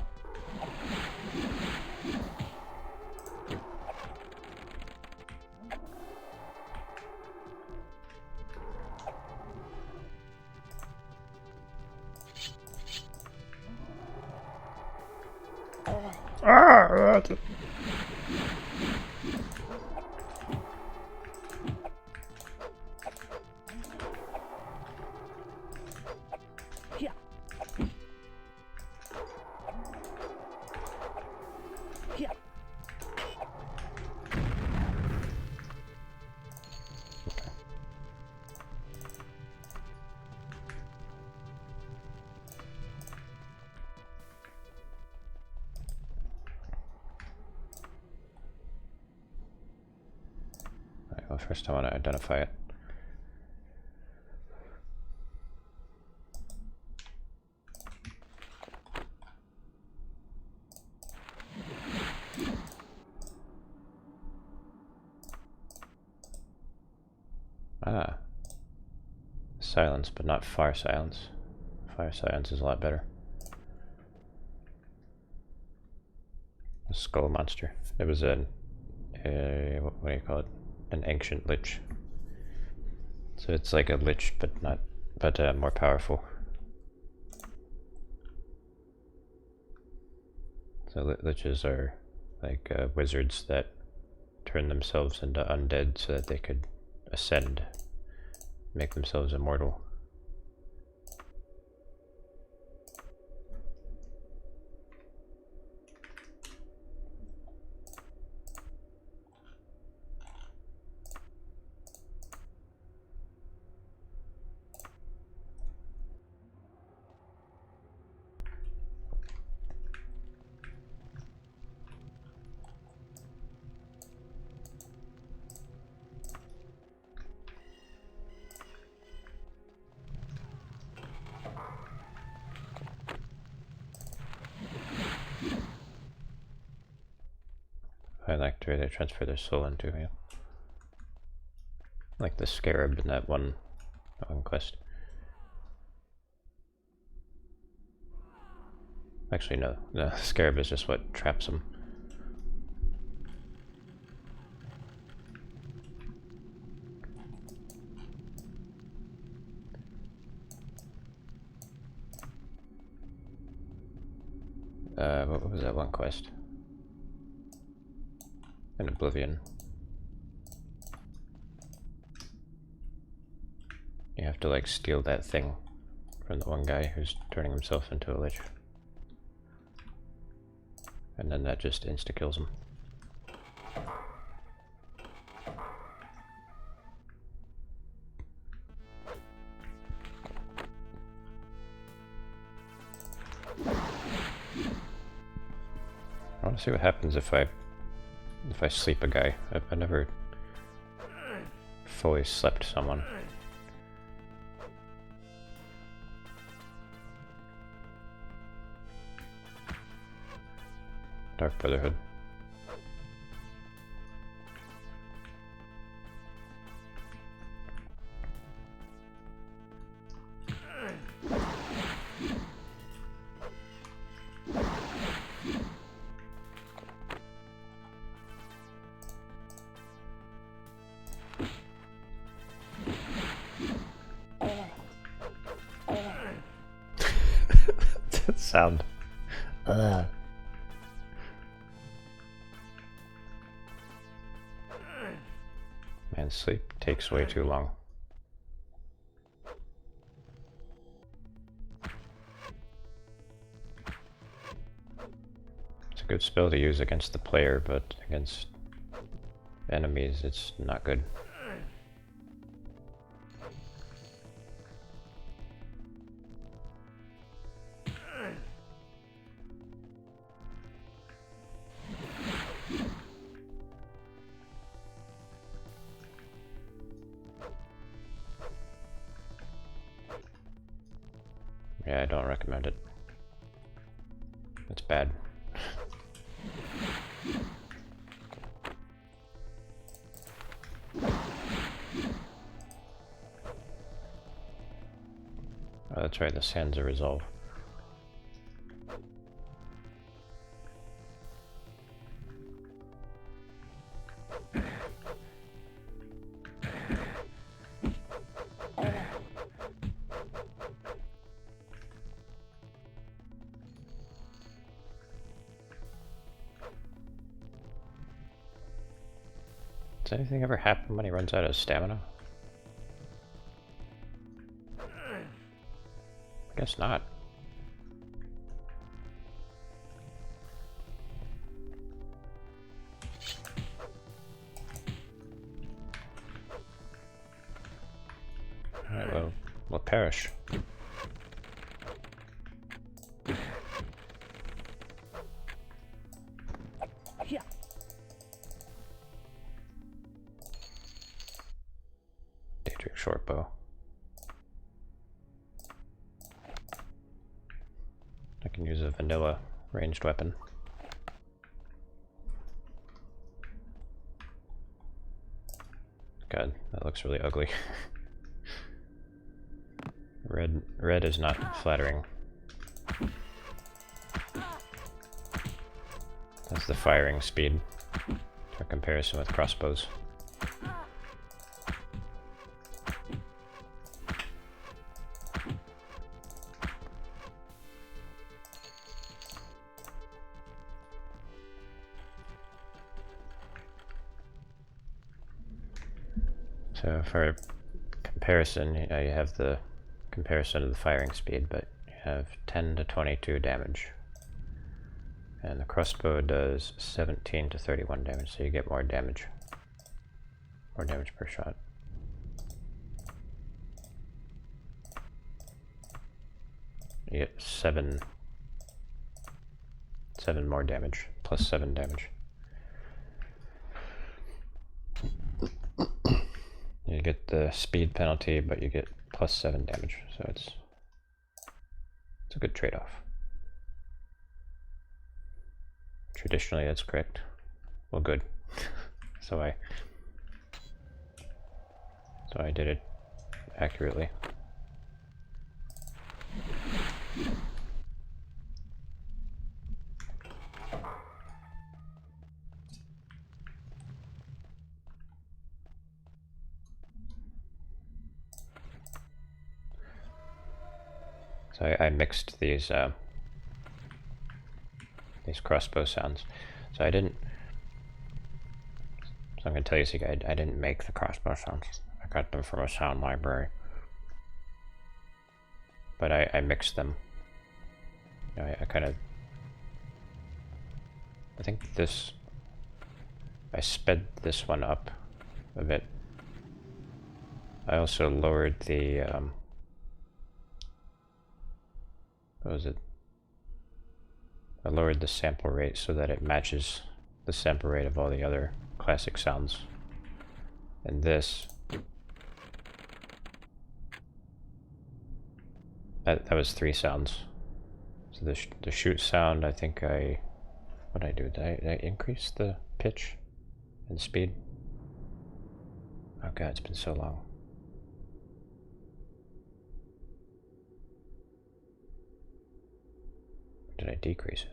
Well, first I want to identify it. Ah. Silence, but not fire silence. Fire silence is a lot better. A skull monster. It was what do you call it? An ancient lich. So it's like a lich, but not, more powerful. So liches are like wizards that turn themselves into undead so that they could ascend, make themselves immortal. I like to really transfer their soul into you. Like the scarab in that one quest. Actually, no. The scarab is just what traps them. What was that one quest? In Oblivion. You have to like steal that thing from the one guy who's turning himself into a lich. And then that just insta-kills him. I want to see what happens if I sleep a guy. I never fully slept someone. Dark Brotherhood. That sound. Man, sleep takes way too long. It's a good spell to use against the player, but against enemies it's not good. Yeah, I don't recommend it. It's bad. Oh, that's right, the sands are resolve. Does anything ever happen when he runs out of stamina? I guess not. Alright, well, we'll perish. Daedric shortbow. I can use a vanilla ranged weapon. God, that looks really ugly. Red is not flattering. That's the firing speed for comparison with crossbows. So for comparison, you have the comparison of the firing speed, but you have 10 to 22 damage. And the crossbow does 17 to 31 damage, so you get more damage. More damage per shot. You get 7 more damage, plus 7 damage. You get the speed penalty, but you get plus 7 damage, so it's a good trade-off. Traditionally, that's correct. Well, good. so I did it accurately. So I mixed these crossbow sounds. So I didn't. So I'm gonna tell you, I didn't make the crossbow sounds. I got them from a sound library. But I mixed them. You know, I kind of. I think this. I sped this one up a bit. I also lowered the. What was it? I lowered the sample rate so that it matches the sample rate of all the other classic sounds. And this, that was 3 sounds. So the shoot sound, I think what did I do? Did I increase the pitch and speed? Oh god, it's been so long. Did I decrease it?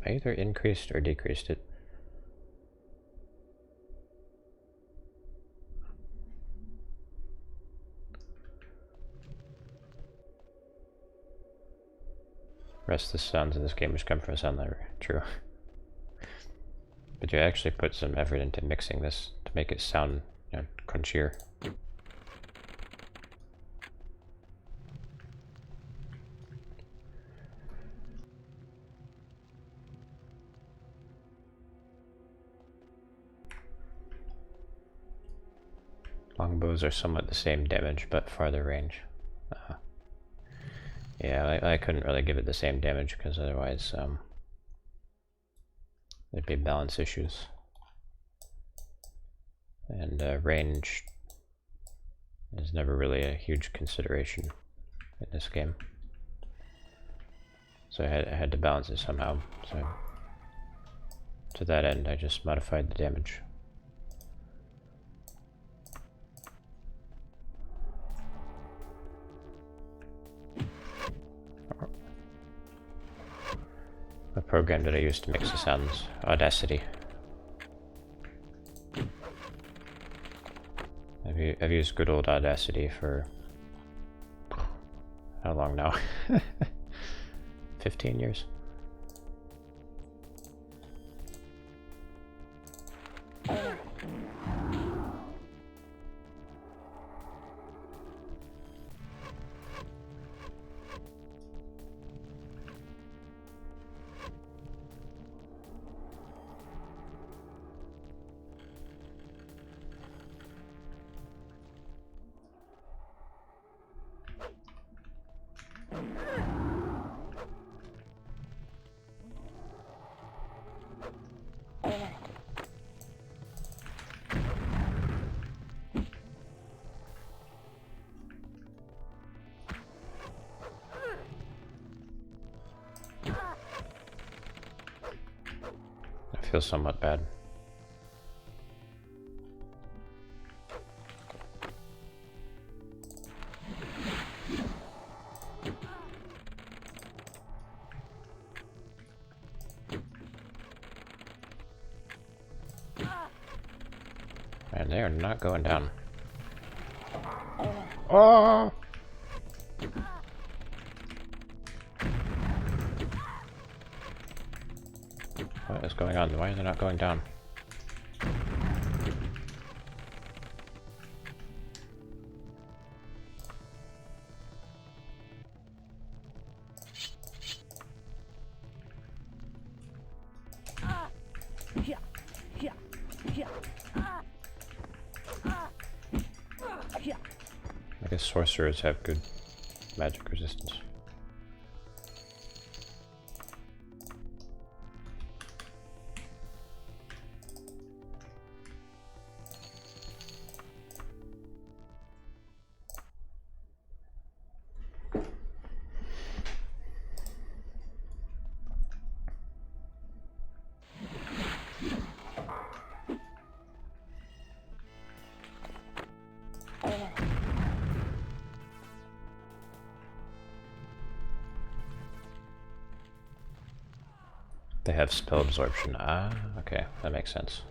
I either increased or decreased it. Rest of the sounds in this game which come from a sound library. True. But you actually put some effort into mixing this to make it sound, you know, crunchier. Longbows are somewhat the same damage, but farther range. Yeah, I couldn't really give it the same damage because otherwise there'd be balance issues. And range is never really a huge consideration in this game. So I had to balance it somehow. So to that end, I just modified the damage. What program did I use to mix the sounds? Audacity. I've used good old Audacity for how long now? 15 years. feels somewhat bad. And they are not going down. Oh! What is going on? Why are they not going down? I guess sorcerers have good magic resistance. They have spell absorption. Ah, okay, that makes sense.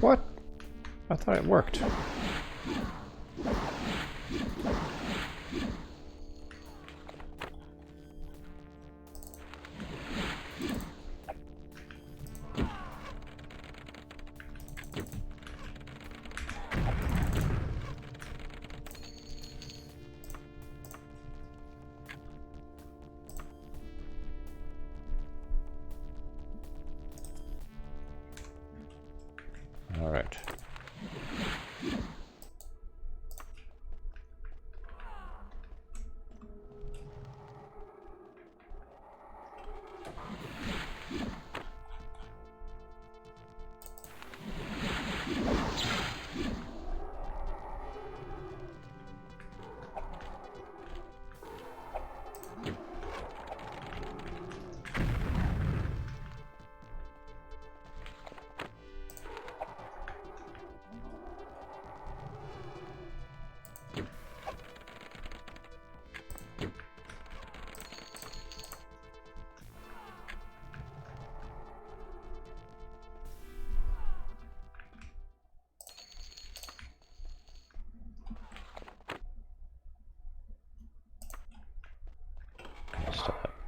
What? I thought it worked. All right.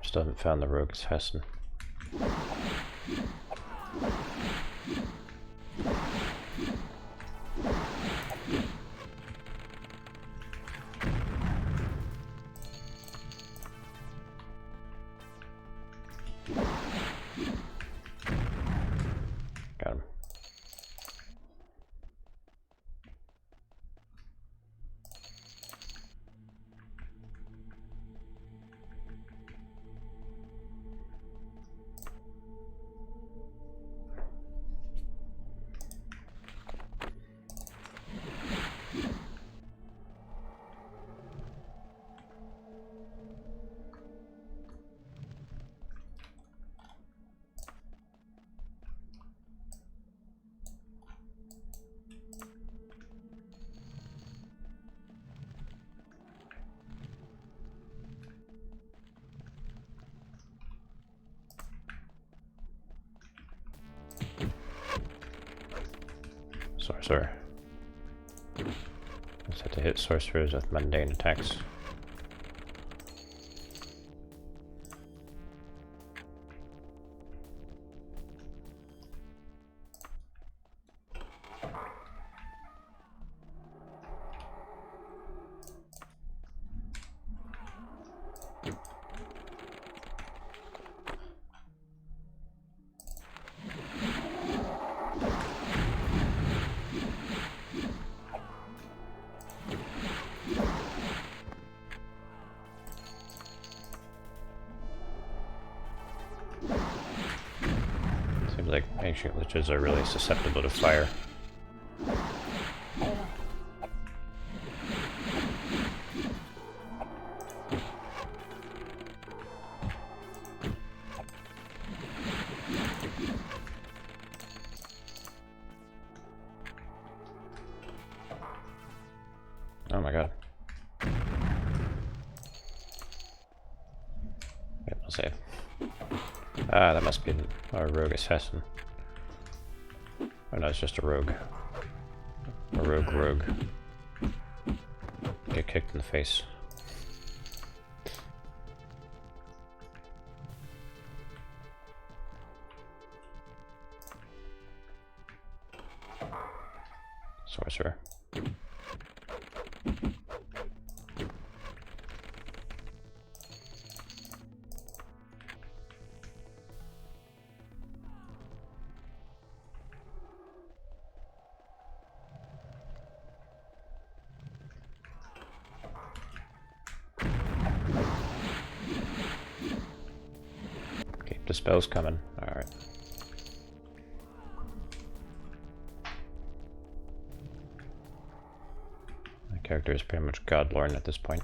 Still haven't found the rogue assassin. Got him. sorcerer. Just have to hit sorcerers with mundane attacks. Seems like ancient liches are really susceptible to fire. Oh my god. Wait, I'll save. Ah, that must be a rogue assassin. Oh no, it's just a rogue. A rogue. Get kicked in the face. Sorcerer. Keep the spells coming. Alright. My character is pretty much godlorn at this point.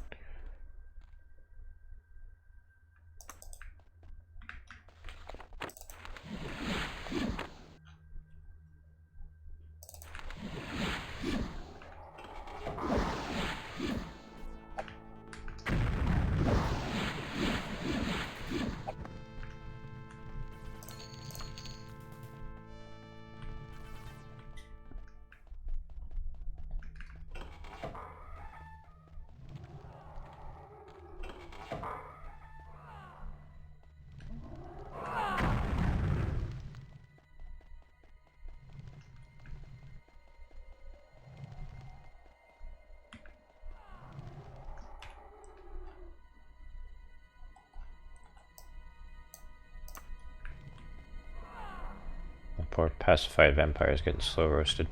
Poor pacified vampire is getting slow roasted.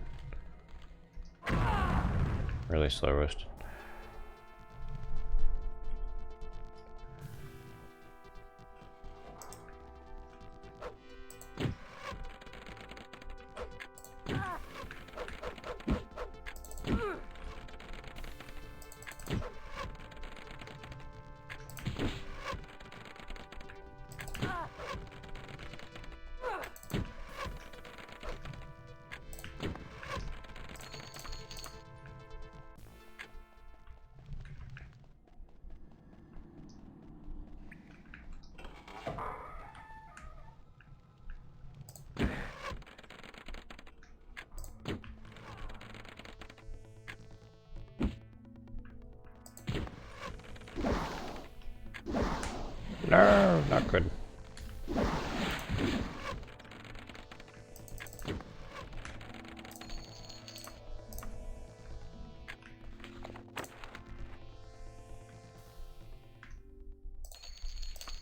Really slow roasted. No, not good.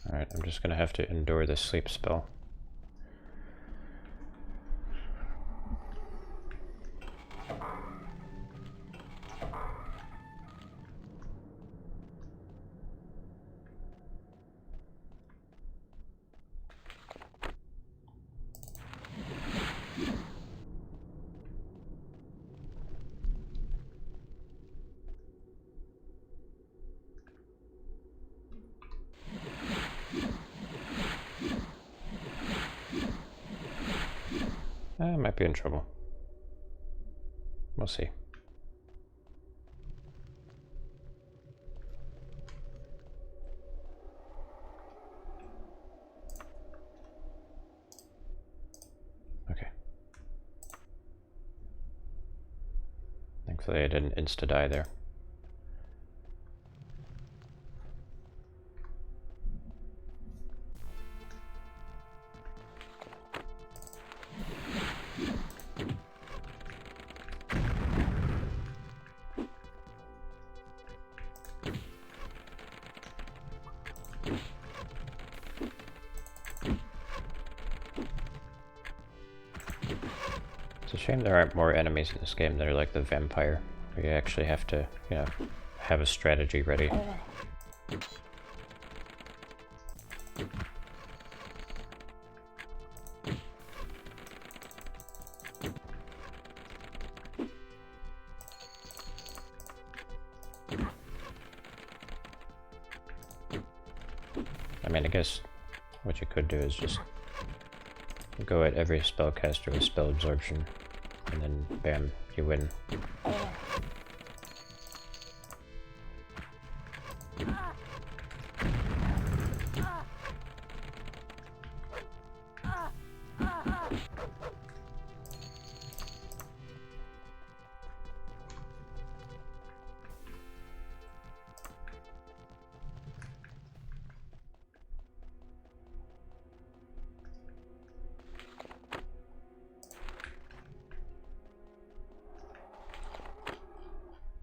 Alright, I'm just gonna have to endure this sleep spell. I might be in trouble. We'll see. Okay. Thankfully I didn't insta-die there. It's a shame there aren't more enemies in this game that are like the vampire, where you actually have to, you know, have a strategy ready. I mean, I guess what you could do is just go at every spellcaster with spell absorption, and then bam, you win.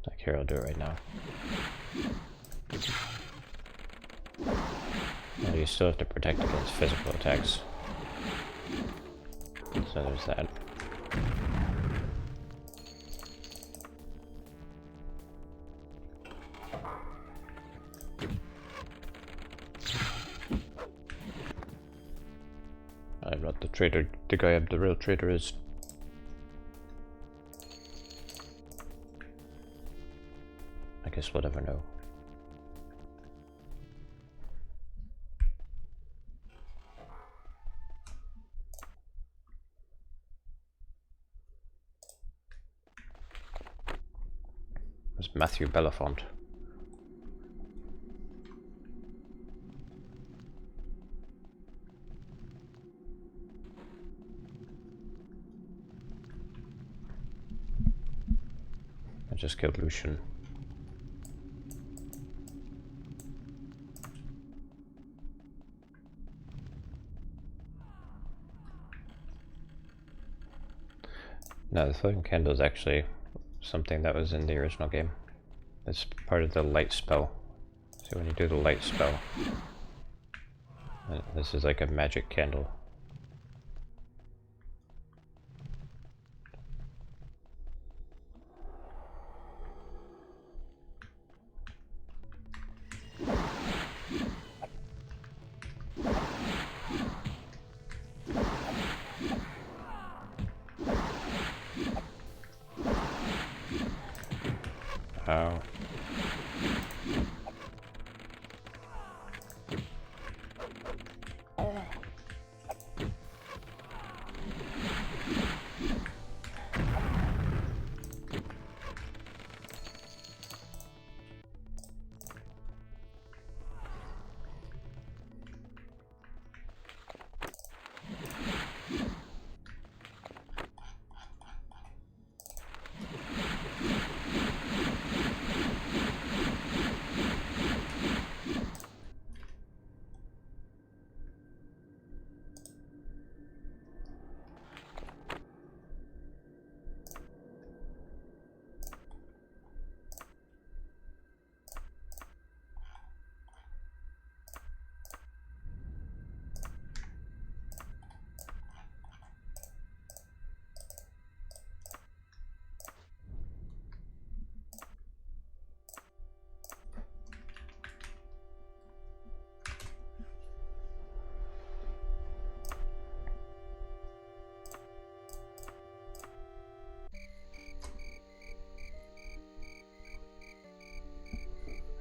Like here, I'll do it right now. Well, you still have to protect against physical attacks. So there's that. I'm not the traitor. The guy I'm the real traitor is. I guess we'll never know. It's Matthew Bellafont. I just killed Lucian. No, the floating candle is actually something that was in the original game. It's part of the light spell. So when you do the light spell, this is like a magic candle. Ow.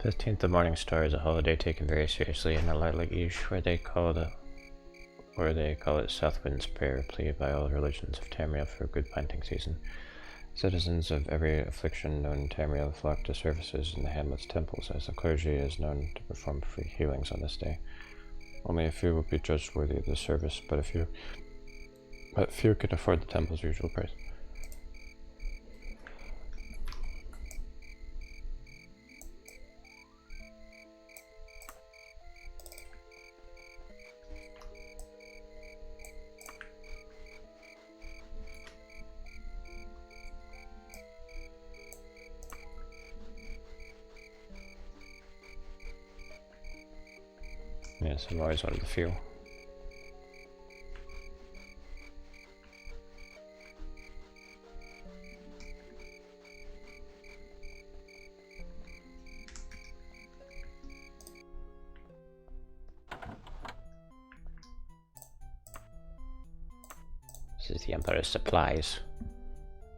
"15th of Morning Star is a holiday taken very seriously in the Lilagish, where they call it Southwind's Prayer, plea by all religions of Tamriel for a good planting season. Citizens of every affliction known in Tamriel flock to services in the hamlet's temples, as the clergy is known to perform free healings on this day. Only a few will be judged worthy of this service, but few can afford the temple's usual price. Yes, I'm always one of the few. This is the Emperor's supplies.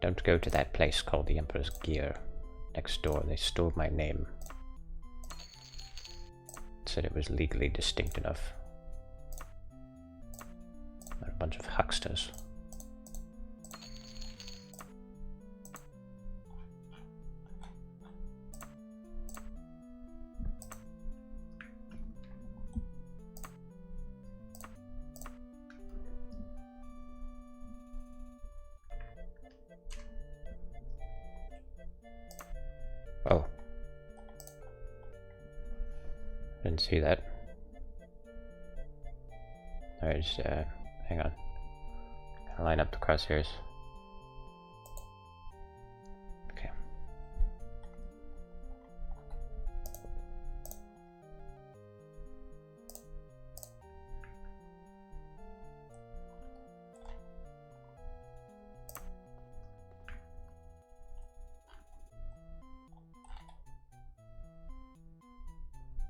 Don't go to that place called the Emperor's Gear. Next door, they stole my name. Said it was legally distinct enough. They're a bunch of hucksters. Oh. Didn't see that. Alright, just hang on. Line up the crosshairs. Okay.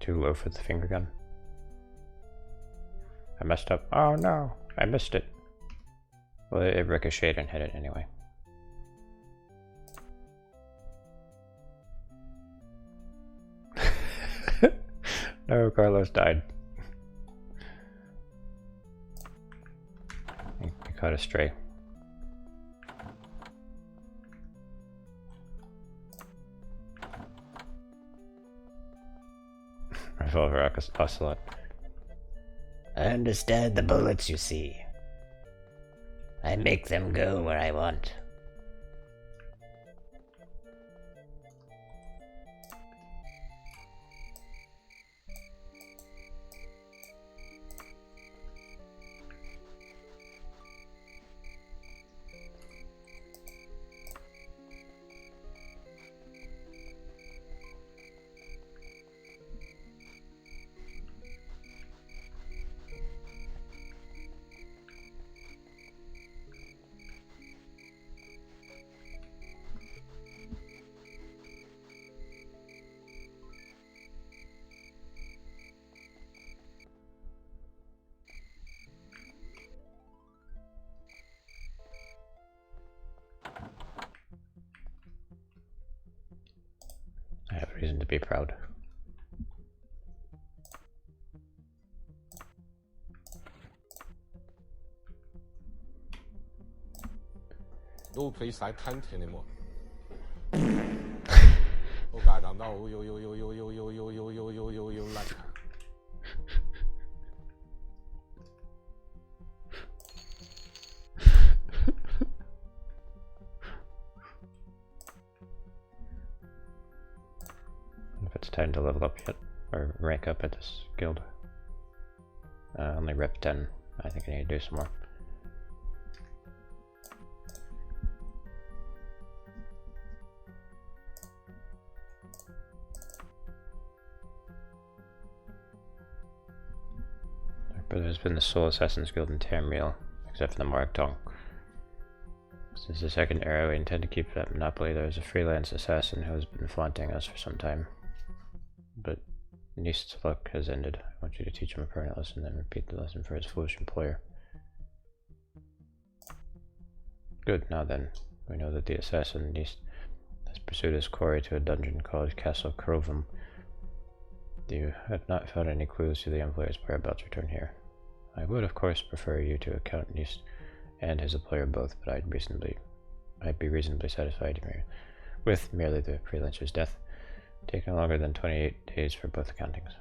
Too low for the finger gun. I messed up. Oh no, I missed it. Well, it ricocheted and hit it anyway. No, Carlos died. He caught a stray. Revolver Ocelot. I understand the bullets you see. I make them go where I want. I have reason to be proud. No place I can't anymore. 我家长到有烂茶。If it's time to level up yet, or rank up at this guild. Only rep 10. I think I need to do some more. But there's been the Soul Assassins Guild in Tamriel, except for the Marktong. Since the second era, we intend to keep that monopoly. There is a freelance assassin who has been flaunting us for some time. But Nist's luck has ended. I want you to teach him a permanent lesson, then repeat the lesson for his foolish employer. Good, now then. We know that the assassin Nist has pursued his quarry to a dungeon called Castle Crovum. You have not found any clues to the employer's whereabouts. Return here. I would, of course, prefer you to account Nist and his employer both, but I'd be reasonably satisfied with merely the freelancer's death, taking longer than 28 days for both accountings.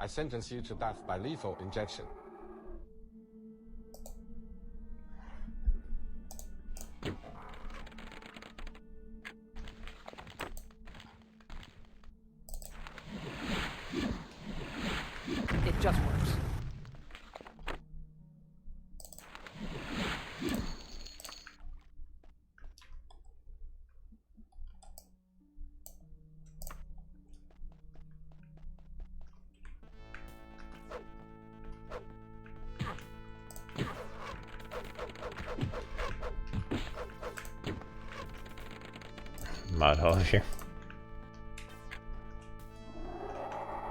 I sentence you to death by lethal injection. It just works. Mod all of you.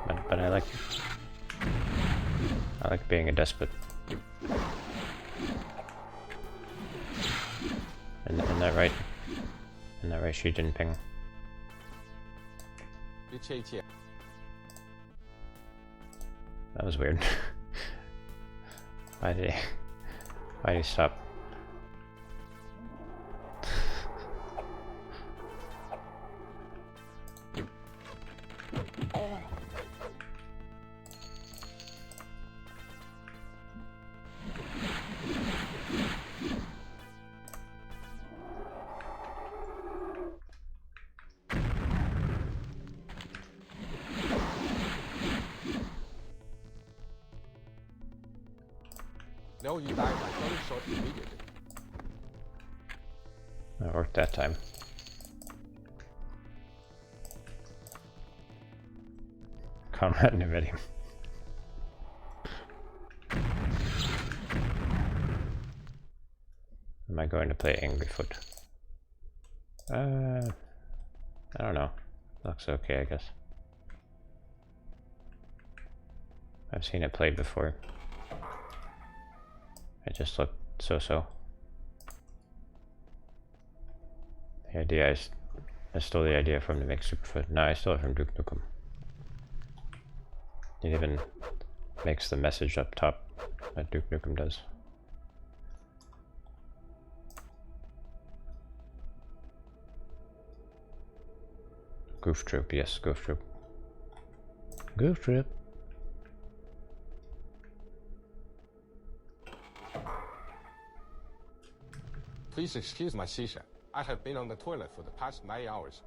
But I like being a despot. Isn't that right? Isn't that right, Xi Jinping? 一切一切。 That was weird. Why did he stop? No, you die by gunshot immediately. That worked that time. Combat Nvidium. Am I going to play Angryfoot? I don't know. Looks okay, I guess. I've seen it played before. It just looked so-so. The idea is, I stole the idea from to make Superfoot. No, I stole it from Duke Nukem. It even makes the message up top that Duke Nukem does. Goof Troop, yes, Goof Troop. Goof Troop. Please excuse my shisha. I have been on the toilet for the past 9 hours.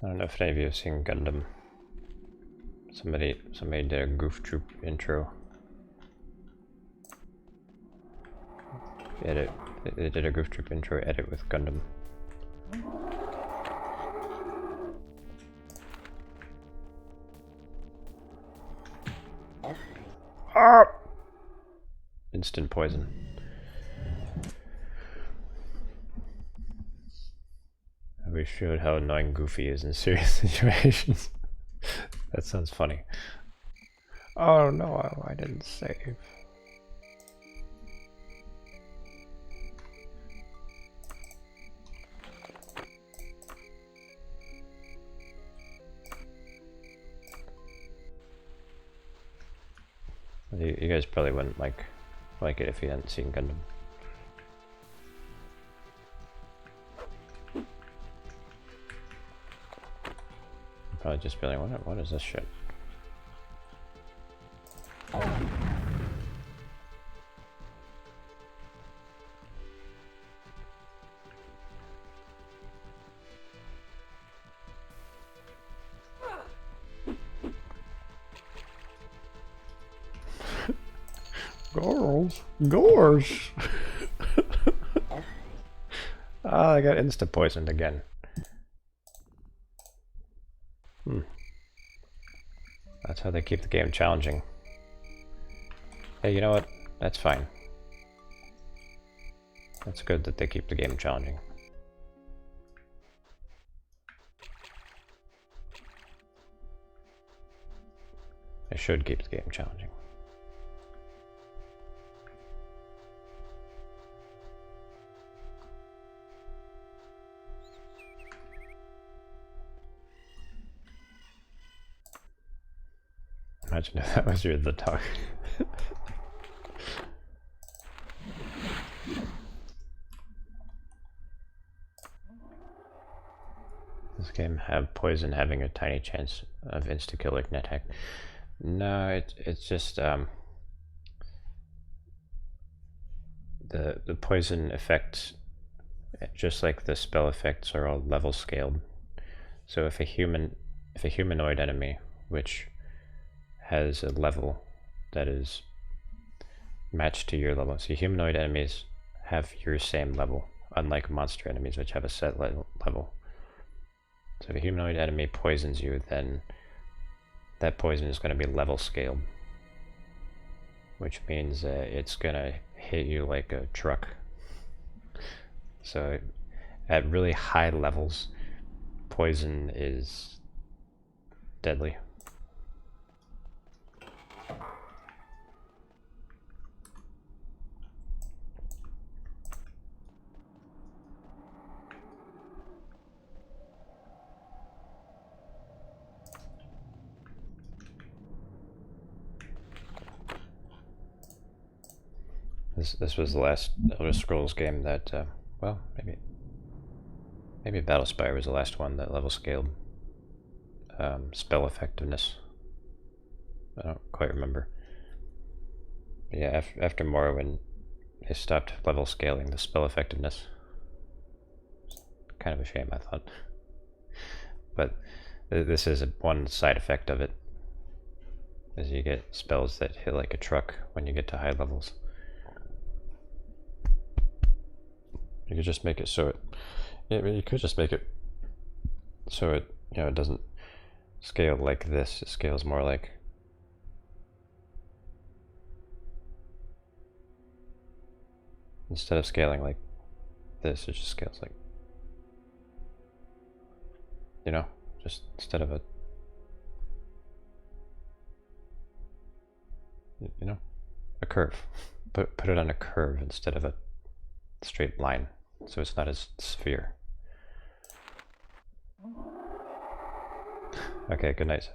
I don't know if any of you have seen Gundam. Somebody did a Goof Troop intro. Edit. They did a Goof Troop intro edit with Gundam. Ah! Instant poison. We showed how annoying Goofy is in serious situations. That sounds funny. Oh no, I didn't save. You guys probably wouldn't like it if you hadn't seen Gundam. Probably just be like, what is this shit? Gores. Ah, I got insta poisoned again. That's how they keep the game challenging. Hey, you know what? That's fine. That's good that they keep the game challenging. They should keep the game challenging. Imagine if that was the talk. This game have poison having a tiny chance of insta-kill like NetHack. No, it's just the poison effects, just like the spell effects, are all level scaled. So if a humanoid enemy which has a level that is matched to your level, so humanoid enemies have your same level, unlike monster enemies which have a set level. So if a humanoid enemy poisons you, then that poison is going to be level scaled, which means it's going to hit you like a truck. So at really high levels, poison is deadly. This was the last Elder Scrolls game that, well, maybe Battlespire was the last one that level scaled spell effectiveness. I don't quite remember. But yeah, after Morrowind, they stopped level scaling the spell effectiveness. Kind of a shame, I thought. But this is one side effect of it, is you get spells that hit like a truck when you get to high levels. You could just make it so it, yeah, I mean, you could just make it so it, you know, it doesn't scale like this. It scales more like, instead of scaling like this, it just scales like, you know, just instead of a, you know, a curve. Put it on a curve instead of a straight line, so it's not as sphere. Okay, good night.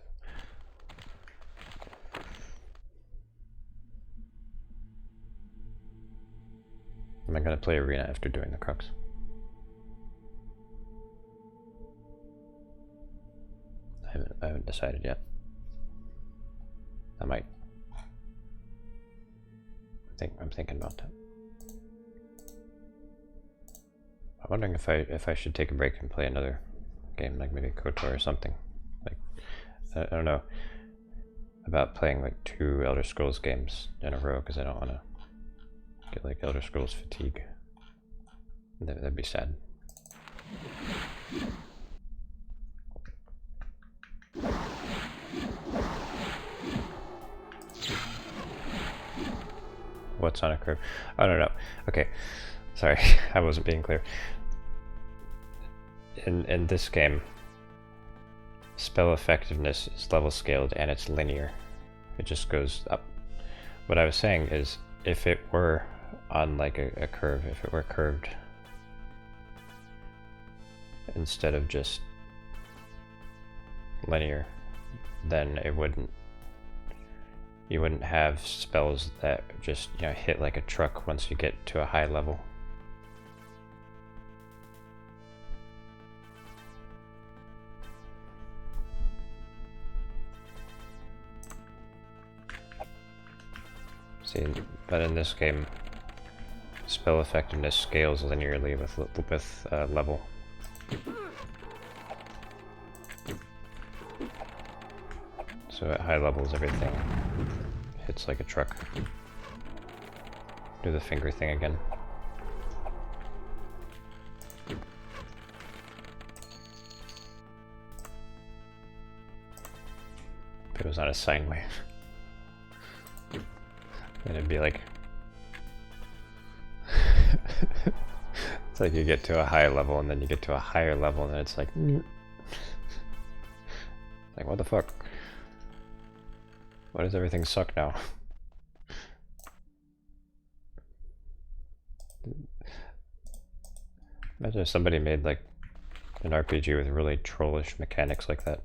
Am I gonna play Arena after doing the Crux? I haven't decided yet. I might. I'm thinking about that. I'm wondering if I should take a break and play another game, like maybe KOTOR or something. Like, I don't know about playing like 2 Elder Scrolls games in a row, because I don't want to get like Elder Scrolls fatigue. That'd be sad. What's on a curve? I don't know. Okay, sorry, I wasn't being clear. In this game, spell effectiveness is level scaled and it's linear. It just goes up. What I was saying is, if it were on like a curve, if it were curved instead of just linear, then it wouldn't, you wouldn't have spells that just, you know, hit like a truck once you get to a high level. See, but in this game, spell effectiveness scales linearly with level. So at high levels, everything hits like a truck. Do the finger thing again. If it was on a sine wave, then it'd be like it's like you get to a high level and then you get to a higher level and then it's like like, what the fuck? Why does everything suck now? Imagine if somebody made like an RPG with really trollish mechanics like that,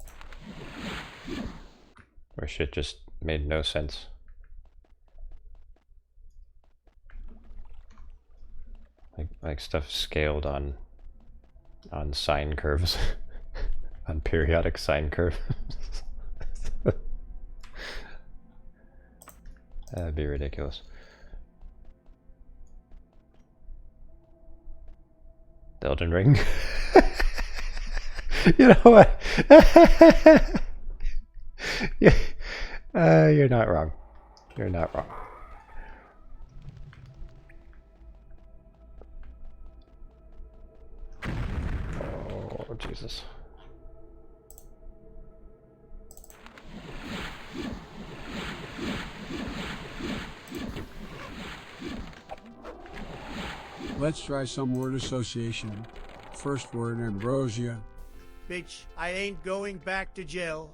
where shit just made no sense. Like stuff scaled on sine curves, on periodic sine curves. That'd be ridiculous. The Elden Ring. You know what? Yeah, you're not wrong. You're not wrong. Oh, Jesus. Let's try some word association. First word, ambrosia. Bitch, I ain't going back to jail.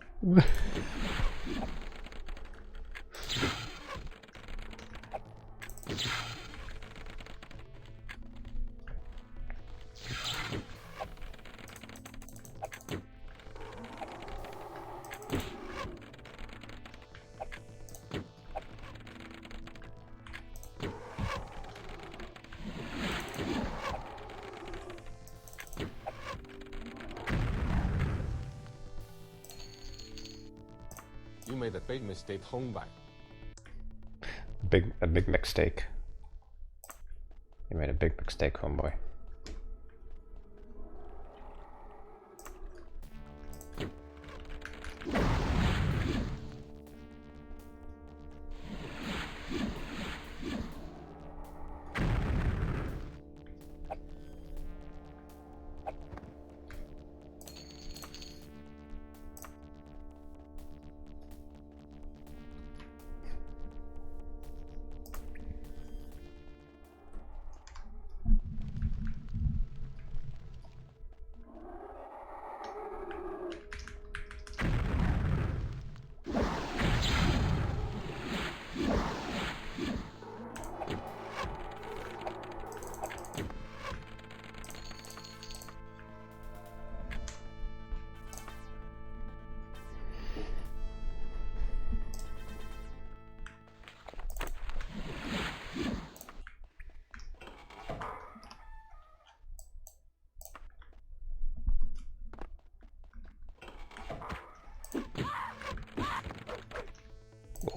You made a big mistake, homeboy. A big mistake. You made a big mistake, homeboy.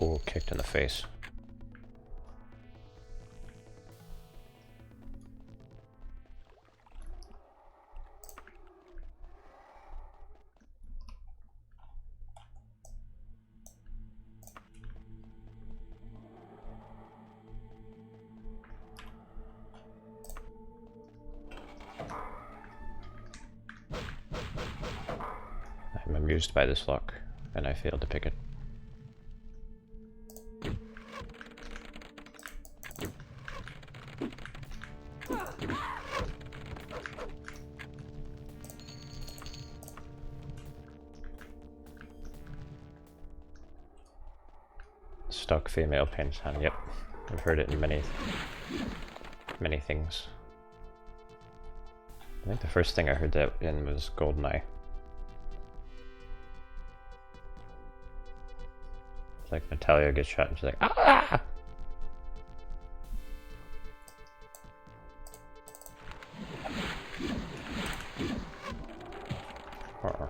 Oh, kicked in the face. I'm amused by this lock, and I failed to pick it. Stock female pain sound, yep. I've heard it in many things. I think the first thing I heard that in was GoldenEye. It's like Natalia gets shot and she's like, ah! Uh-oh.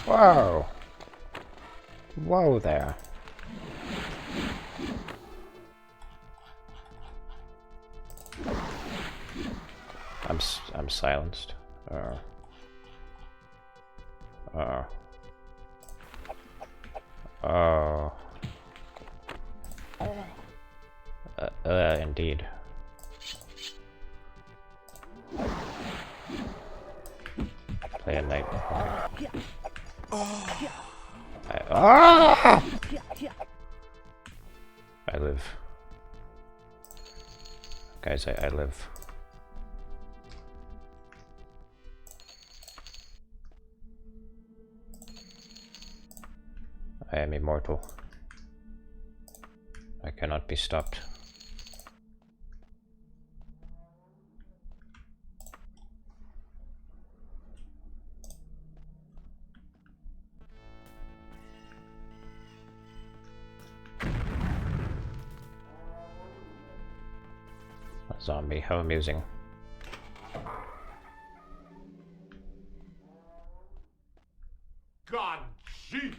Whoa! Whoa there! I'm silenced. Indeed. Play a night. Okay. I live. Guys, I live. I am immortal. I cannot be stopped. A zombie, how amusing. God, Jesus!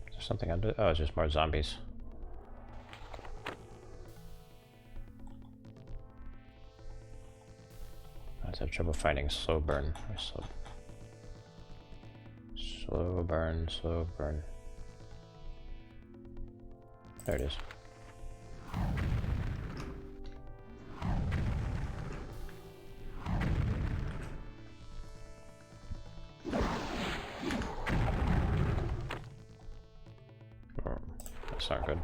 Is there something under? Oh, it's just more zombies. I just have trouble finding slow burn. Slow burn, slow burn. There it is. Oh, that's not good.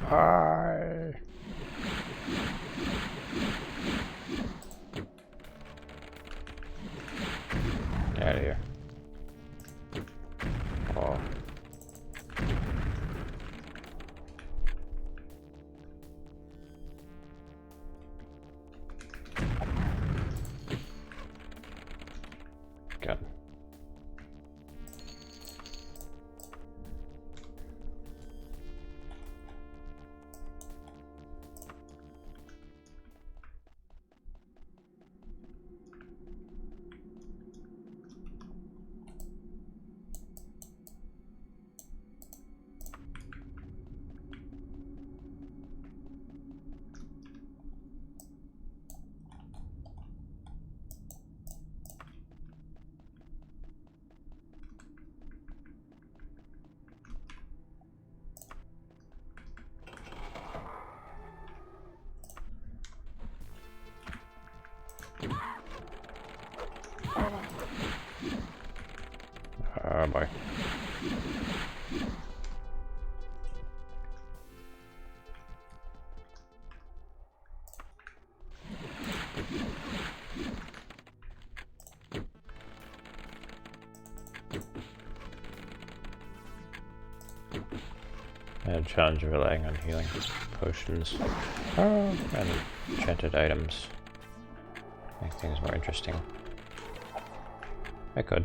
Hi. Get out of here. Oh. God. Oh boy. I had a challenge of relying on healing potions and enchanted items. Make things more interesting. I could.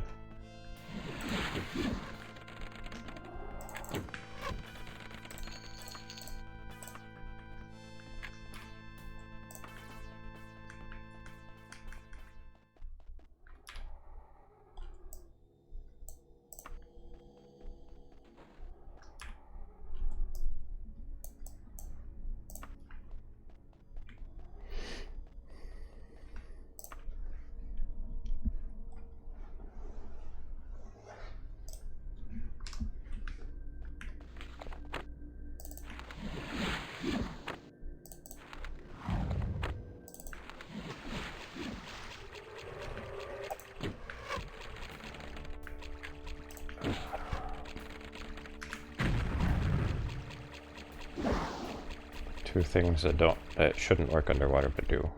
Two things that shouldn't work underwater but do.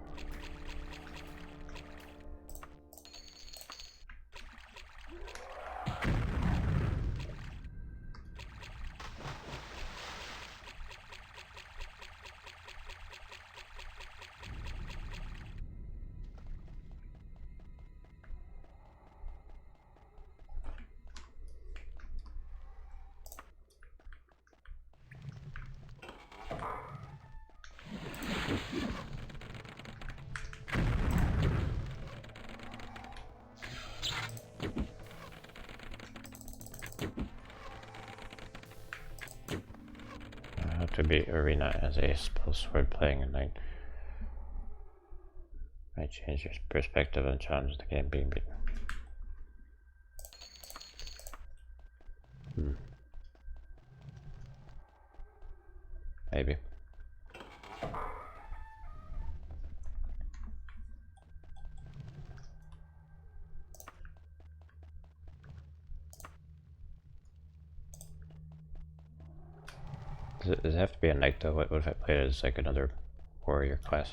to be arena as a spell sword playing a knight. Might change your perspective and challenge the game being beaten. Maybe. Does it have to be a knight though? What if I played it as like another warrior class?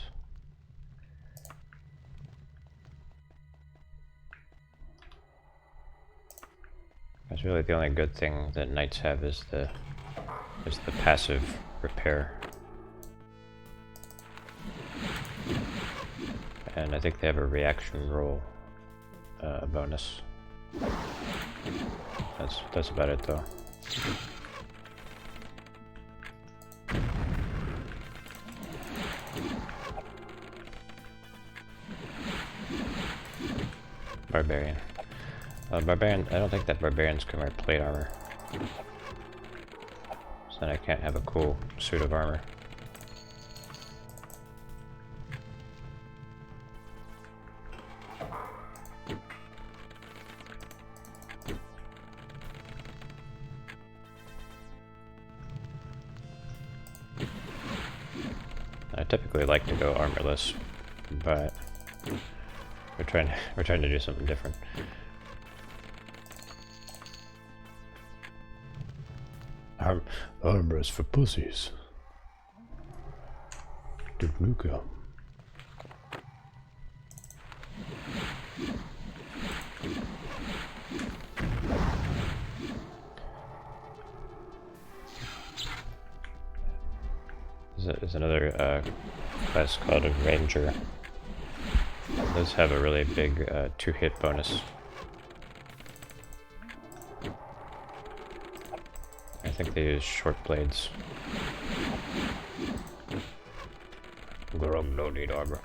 That's really the only good thing that knights have is the passive repair. And I think they have a reaction roll bonus. That's about it though. Barbarian. Barbarian, I don't think that barbarians can wear plate armor. So then I can't have a cool suit of armor. I typically like to go armorless, but we're trying to do something different. Armor is for pussies. Duke Nukem. There's another class called a Ranger. Those have a really big 2-hit bonus. I think they use short blades. Grog no need armor.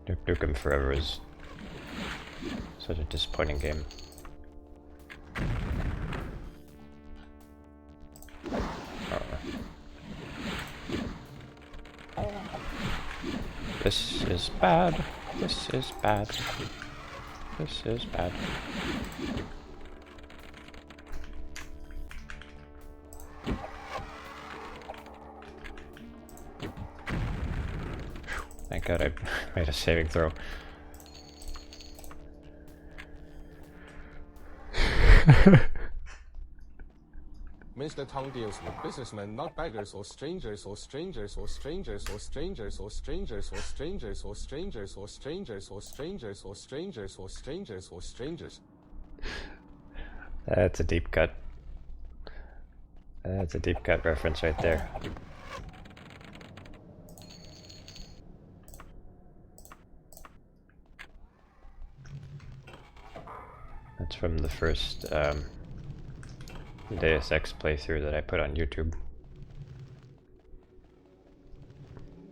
Duke Nukem Forever is such a disappointing game. This is bad. This is bad. This is bad. Thank God I made a saving throw. Mr. Tong deals with businessmen, not beggars or strangers or strangers or strangers or strangers or strangers or strangers or strangers or strangers or strangers or strangers or strangers or strangers. That's a deep cut. That's a deep cut reference right there. That's from the first Deus Ex playthrough that I put on YouTube.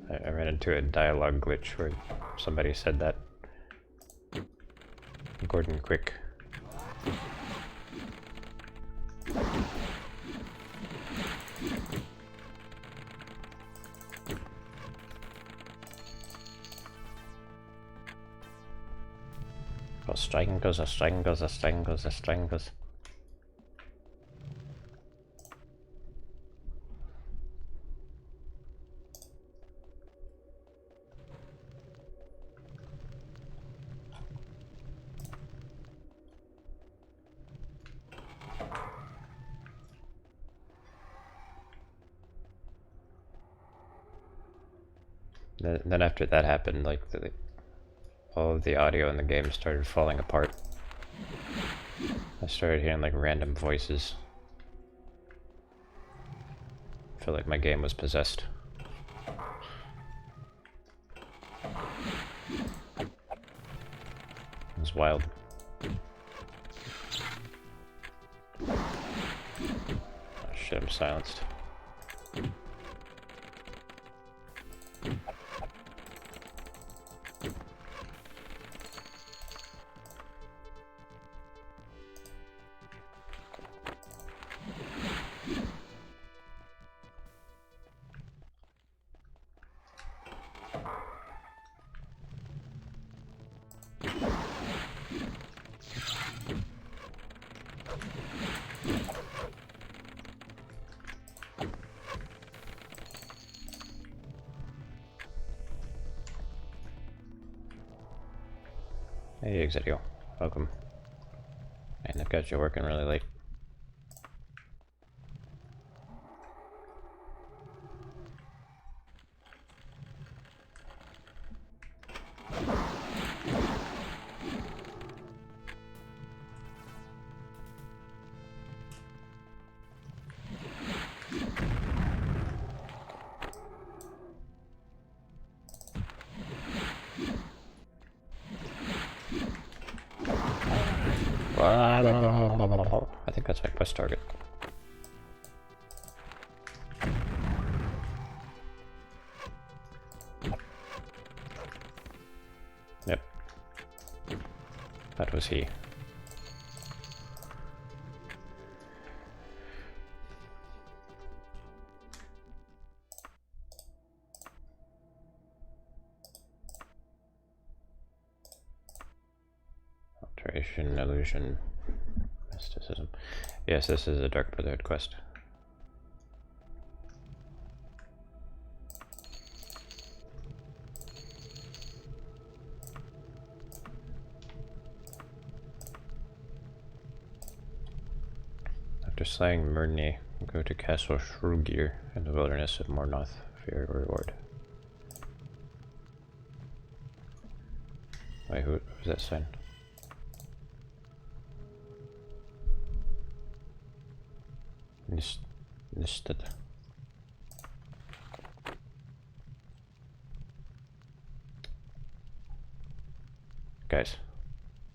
I ran into a dialogue glitch where somebody said that. Gordon Quick. Strangles, strangles, strangles, strangles. Then after that happened, like all of the audio in the game started falling apart. I started hearing like random voices. I felt like my game was possessed. wild. Oh shit, I'm silenced. Hey, Exedio. Welcome. And I've got you working really late. I think that's my quest target. Yep. That was he. Alteration, illusion, mysticism. Yes, this is a Dark Brotherhood quest. After slaying Murney, go to Castle Shrugir in the wilderness of Mornoth for your reward. Wait, who was that sign? Nisted. Guys,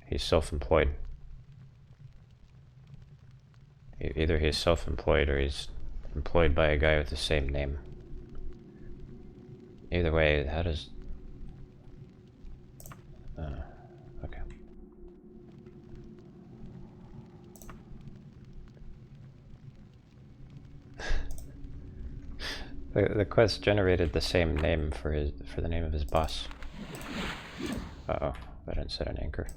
he's self-employed. Either he's self-employed or he's employed by a guy with the same name. Either way, how does... okay. The quest generated the same name for the name of his boss. Uh-oh, I didn't set an anchor.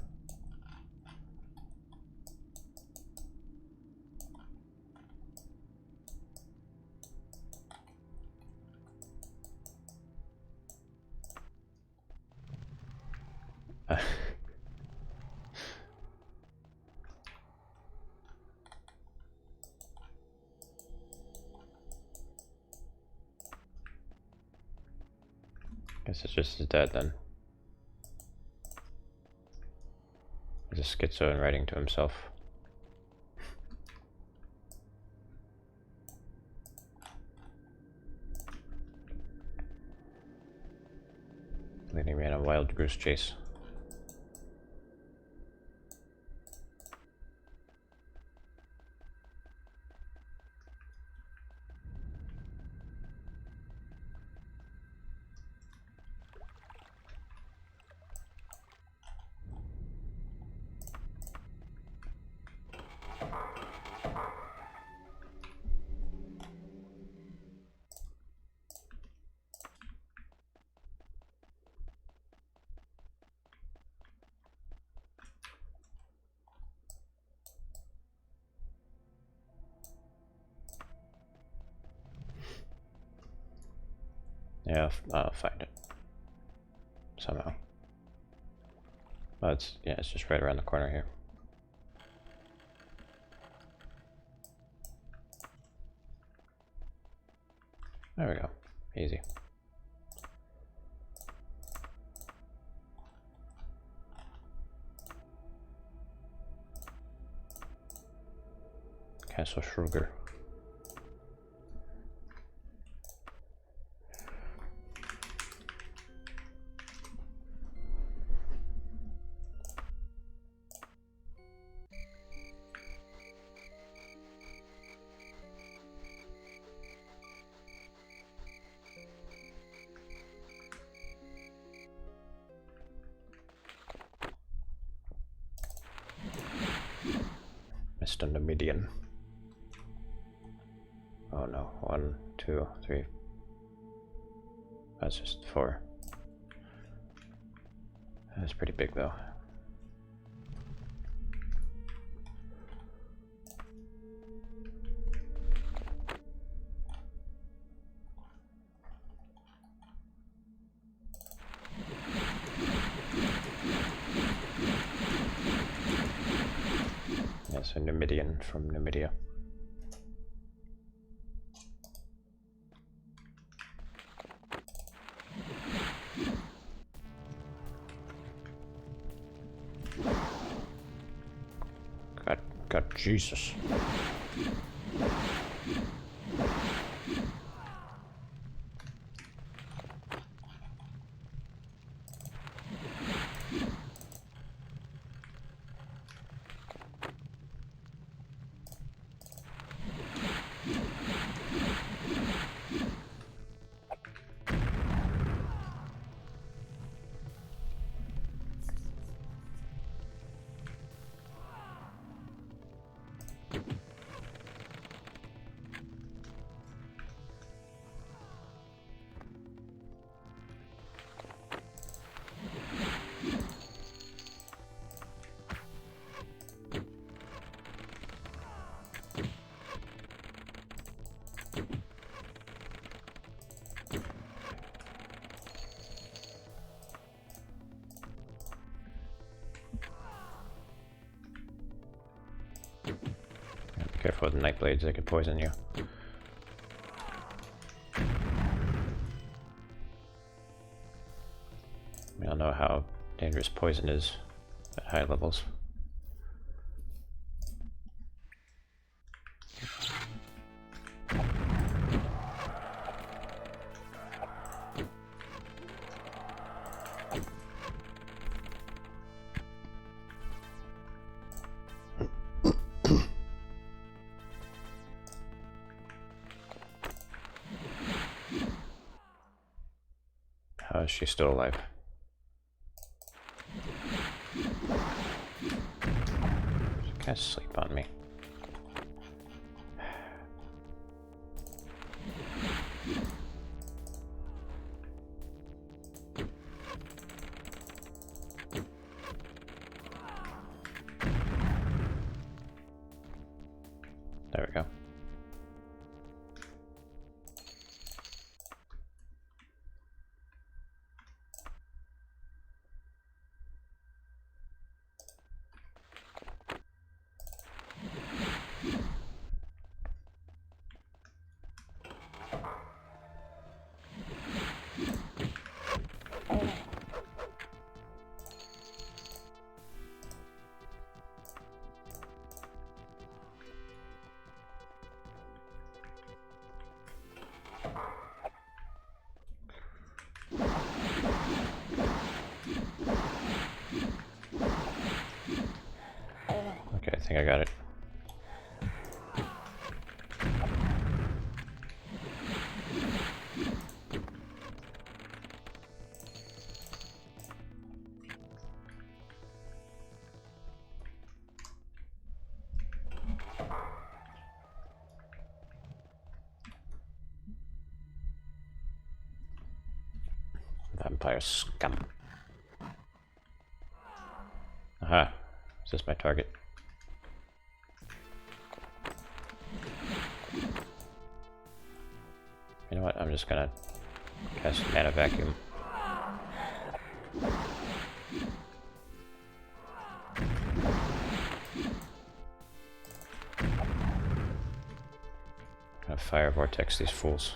Guess it's just his dad then. He's a schizo and writing to himself. Leading me on a wild goose chase. Yeah, I'll find it. Somehow. Oh, it's just right around the corner here. There we go. Easy. Castle Shrugir. Mr. Numidian. Oh no, 1, 2, 3. That's just 4. That's pretty big though. Yeah, so Numidian from Numidia. God, Jesus. Careful with the night blades, they could poison you. We all know how dangerous poison is at high levels. How is she still alive? She can't sleep on me. There we go. Okay, I think I got it. Vampire scum. Aha. Is this my target? You know what? I'm just gonna cast Mana Vacuum. Gonna Fire Vortex these fools.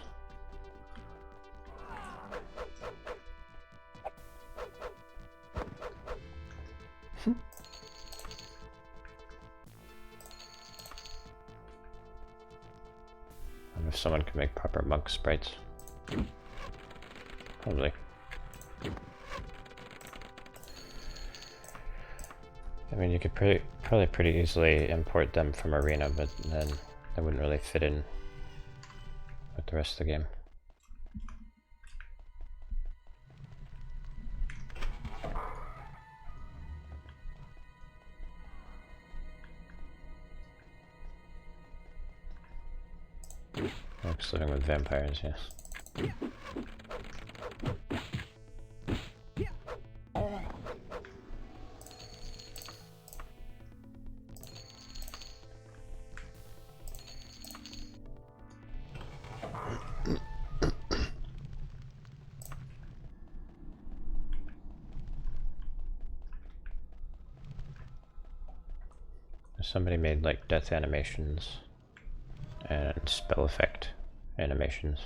I wonder if someone can make proper monk sprites. Probably. I mean, you could probably pretty easily import them from Arena, but then they wouldn't really fit in with the rest of the game. Orcs living with vampires, yes. Somebody made like death animations and spell effect animations.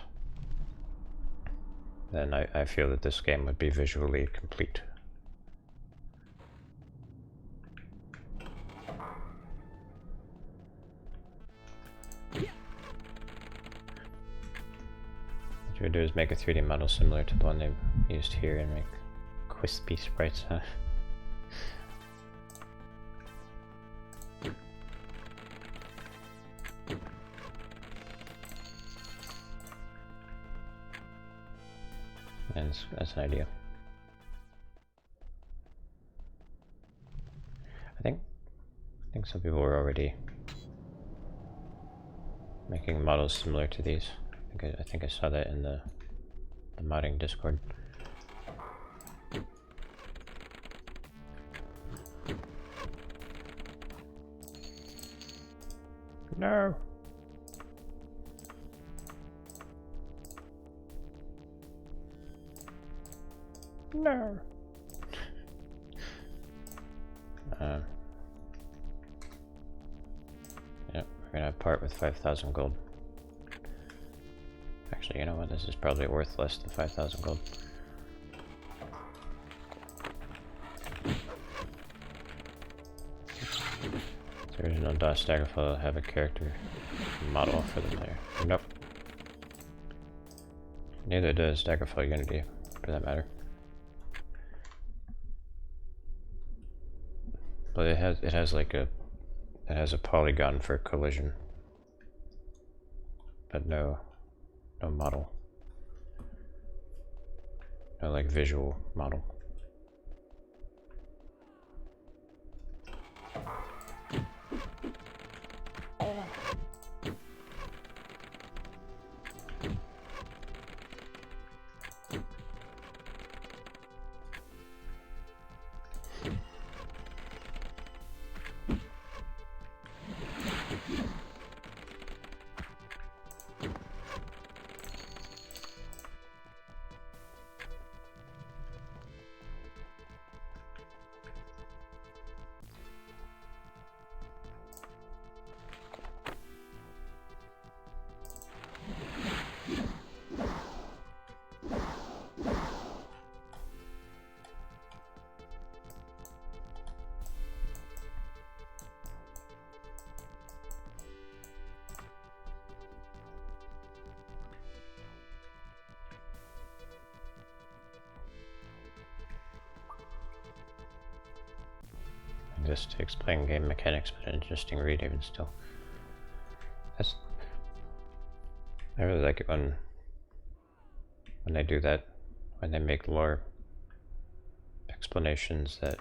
Then I feel that this game would be visually complete. What you would do is make a 3D model similar to the one they've used here and make crispy sprites. And that's an idea. I think some people were already making models similar to these. I think I saw that in the modding Discord. No. No. Yep, we're gonna part with 5,000 gold. Actually, you know what? This is probably worth less than 5,000 gold. The original DOS Daggerfall will have a character model for the player. Nope. Neither does Daggerfall Unity, for that matter. But it has a polygon for collision, but no model, no like visual model. Just to explain game mechanics, but an interesting read even still. I really like it when they do that, when they make lore explanations that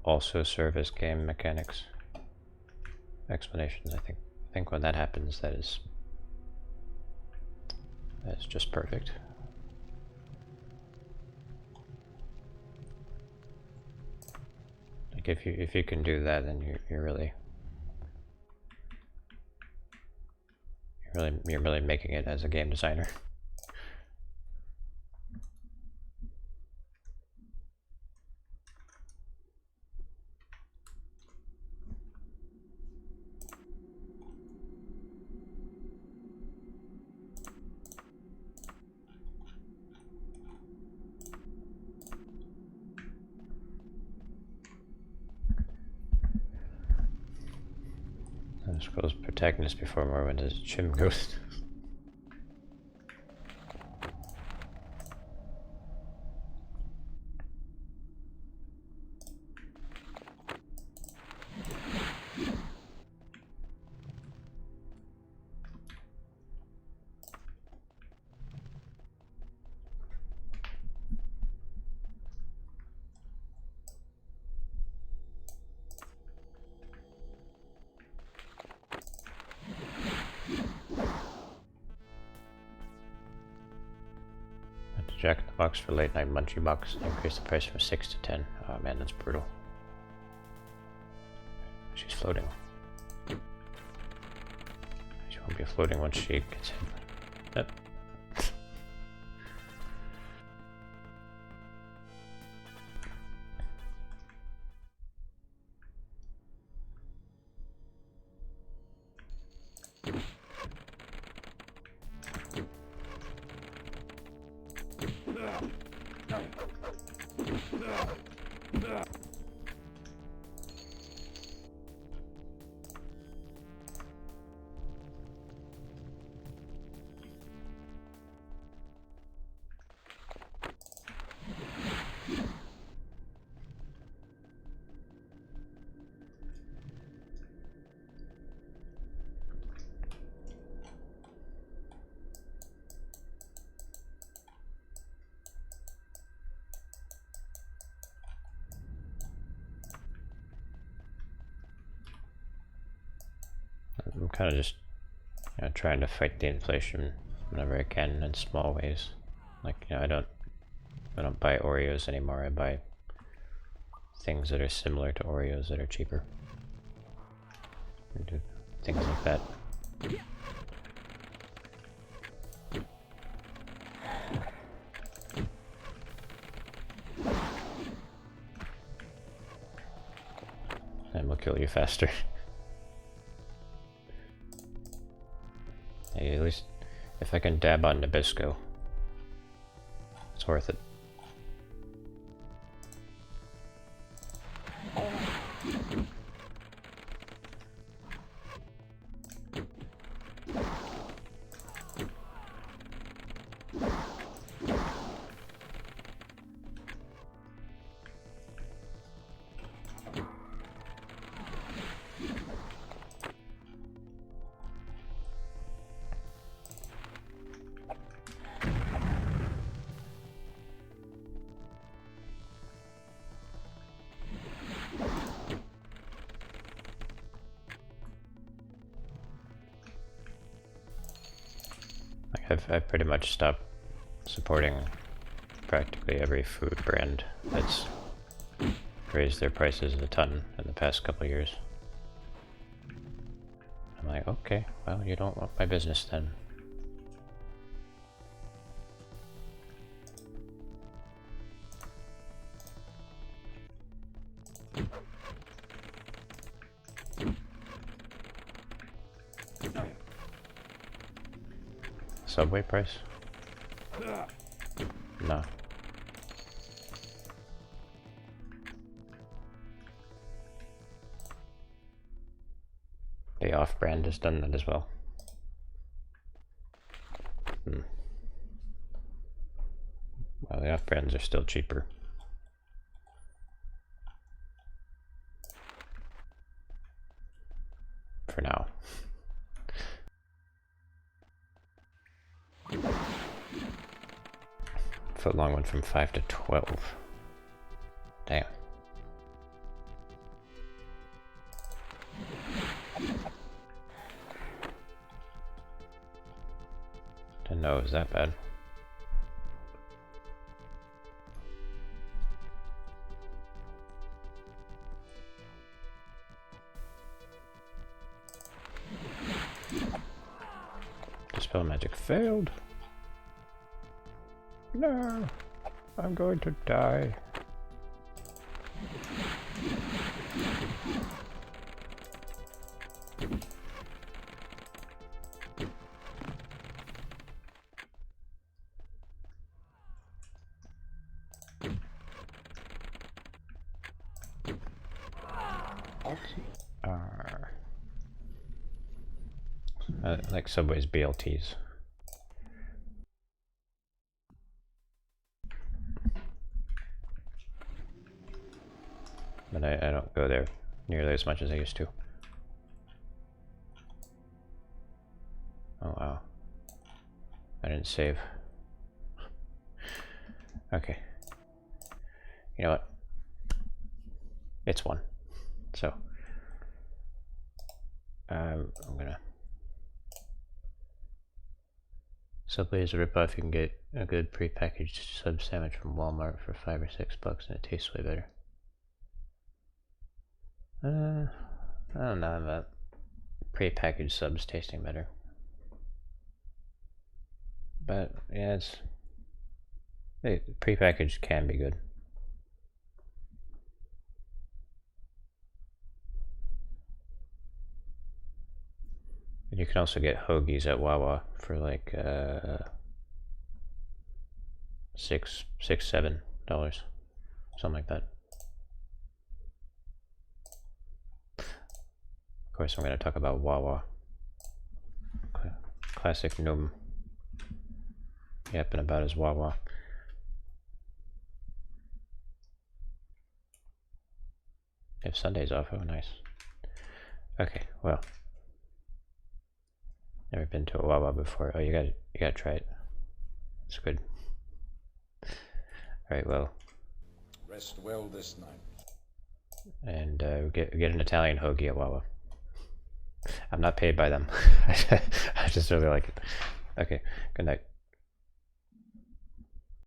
also serve as game mechanics explanations. I think when that happens, that is just perfect. Like if you can do that, then you're really making it as a game designer. Scrolls protagonist before Morrowind is Chim Ghost. Jack in the Box for late night munchie box. Increase the price from 6 to 10. Oh man, that's brutal. She's floating. She won't be floating once she gets hit. Yep. I'm kind of just trying to fight the inflation whenever I can in small ways. Like, I don't buy Oreos anymore. I buy things that are similar to Oreos that are cheaper. I do things like that. And we'll kill you faster. Hey, at least if I can dab on Nabisco, it's worth it. I've pretty much stopped supporting practically every food brand that's raised their prices a ton in the past couple of years. I'm like, okay, well, you don't want my business then. Subway price? No. The off-brand has done that as well. Well, the off-brands are still cheaper. For now. Footlong went from 5 to 12. Damn. Didn't know it was that bad. Dispel magic failed. No, I'm going to die. Like Subway's BLTs. But I don't go there nearly as much as I used to. Oh wow. I didn't save. Okay. You know what? It's one. So I'm gonna Subway is a ripoff. You can get a good pre-packaged sub sandwich from Walmart for $5 or $6 and it tastes way better. I don't know about pre-packaged subs tasting better. But yeah, pre-packaged can be good. And you can also get hoagies at Wawa for like $7, something like that. Of course, I'm going to talk about Wawa. Classic Noom. Yapping about his Wawa. If Sunday's off, oh nice. Okay, well. Never been to a Wawa before. Oh, you gotta try it. It's good. Alright, well. Rest well this night. And get an Italian hoagie at Wawa. I'm not paid by them. I just really like it. Okay, good night.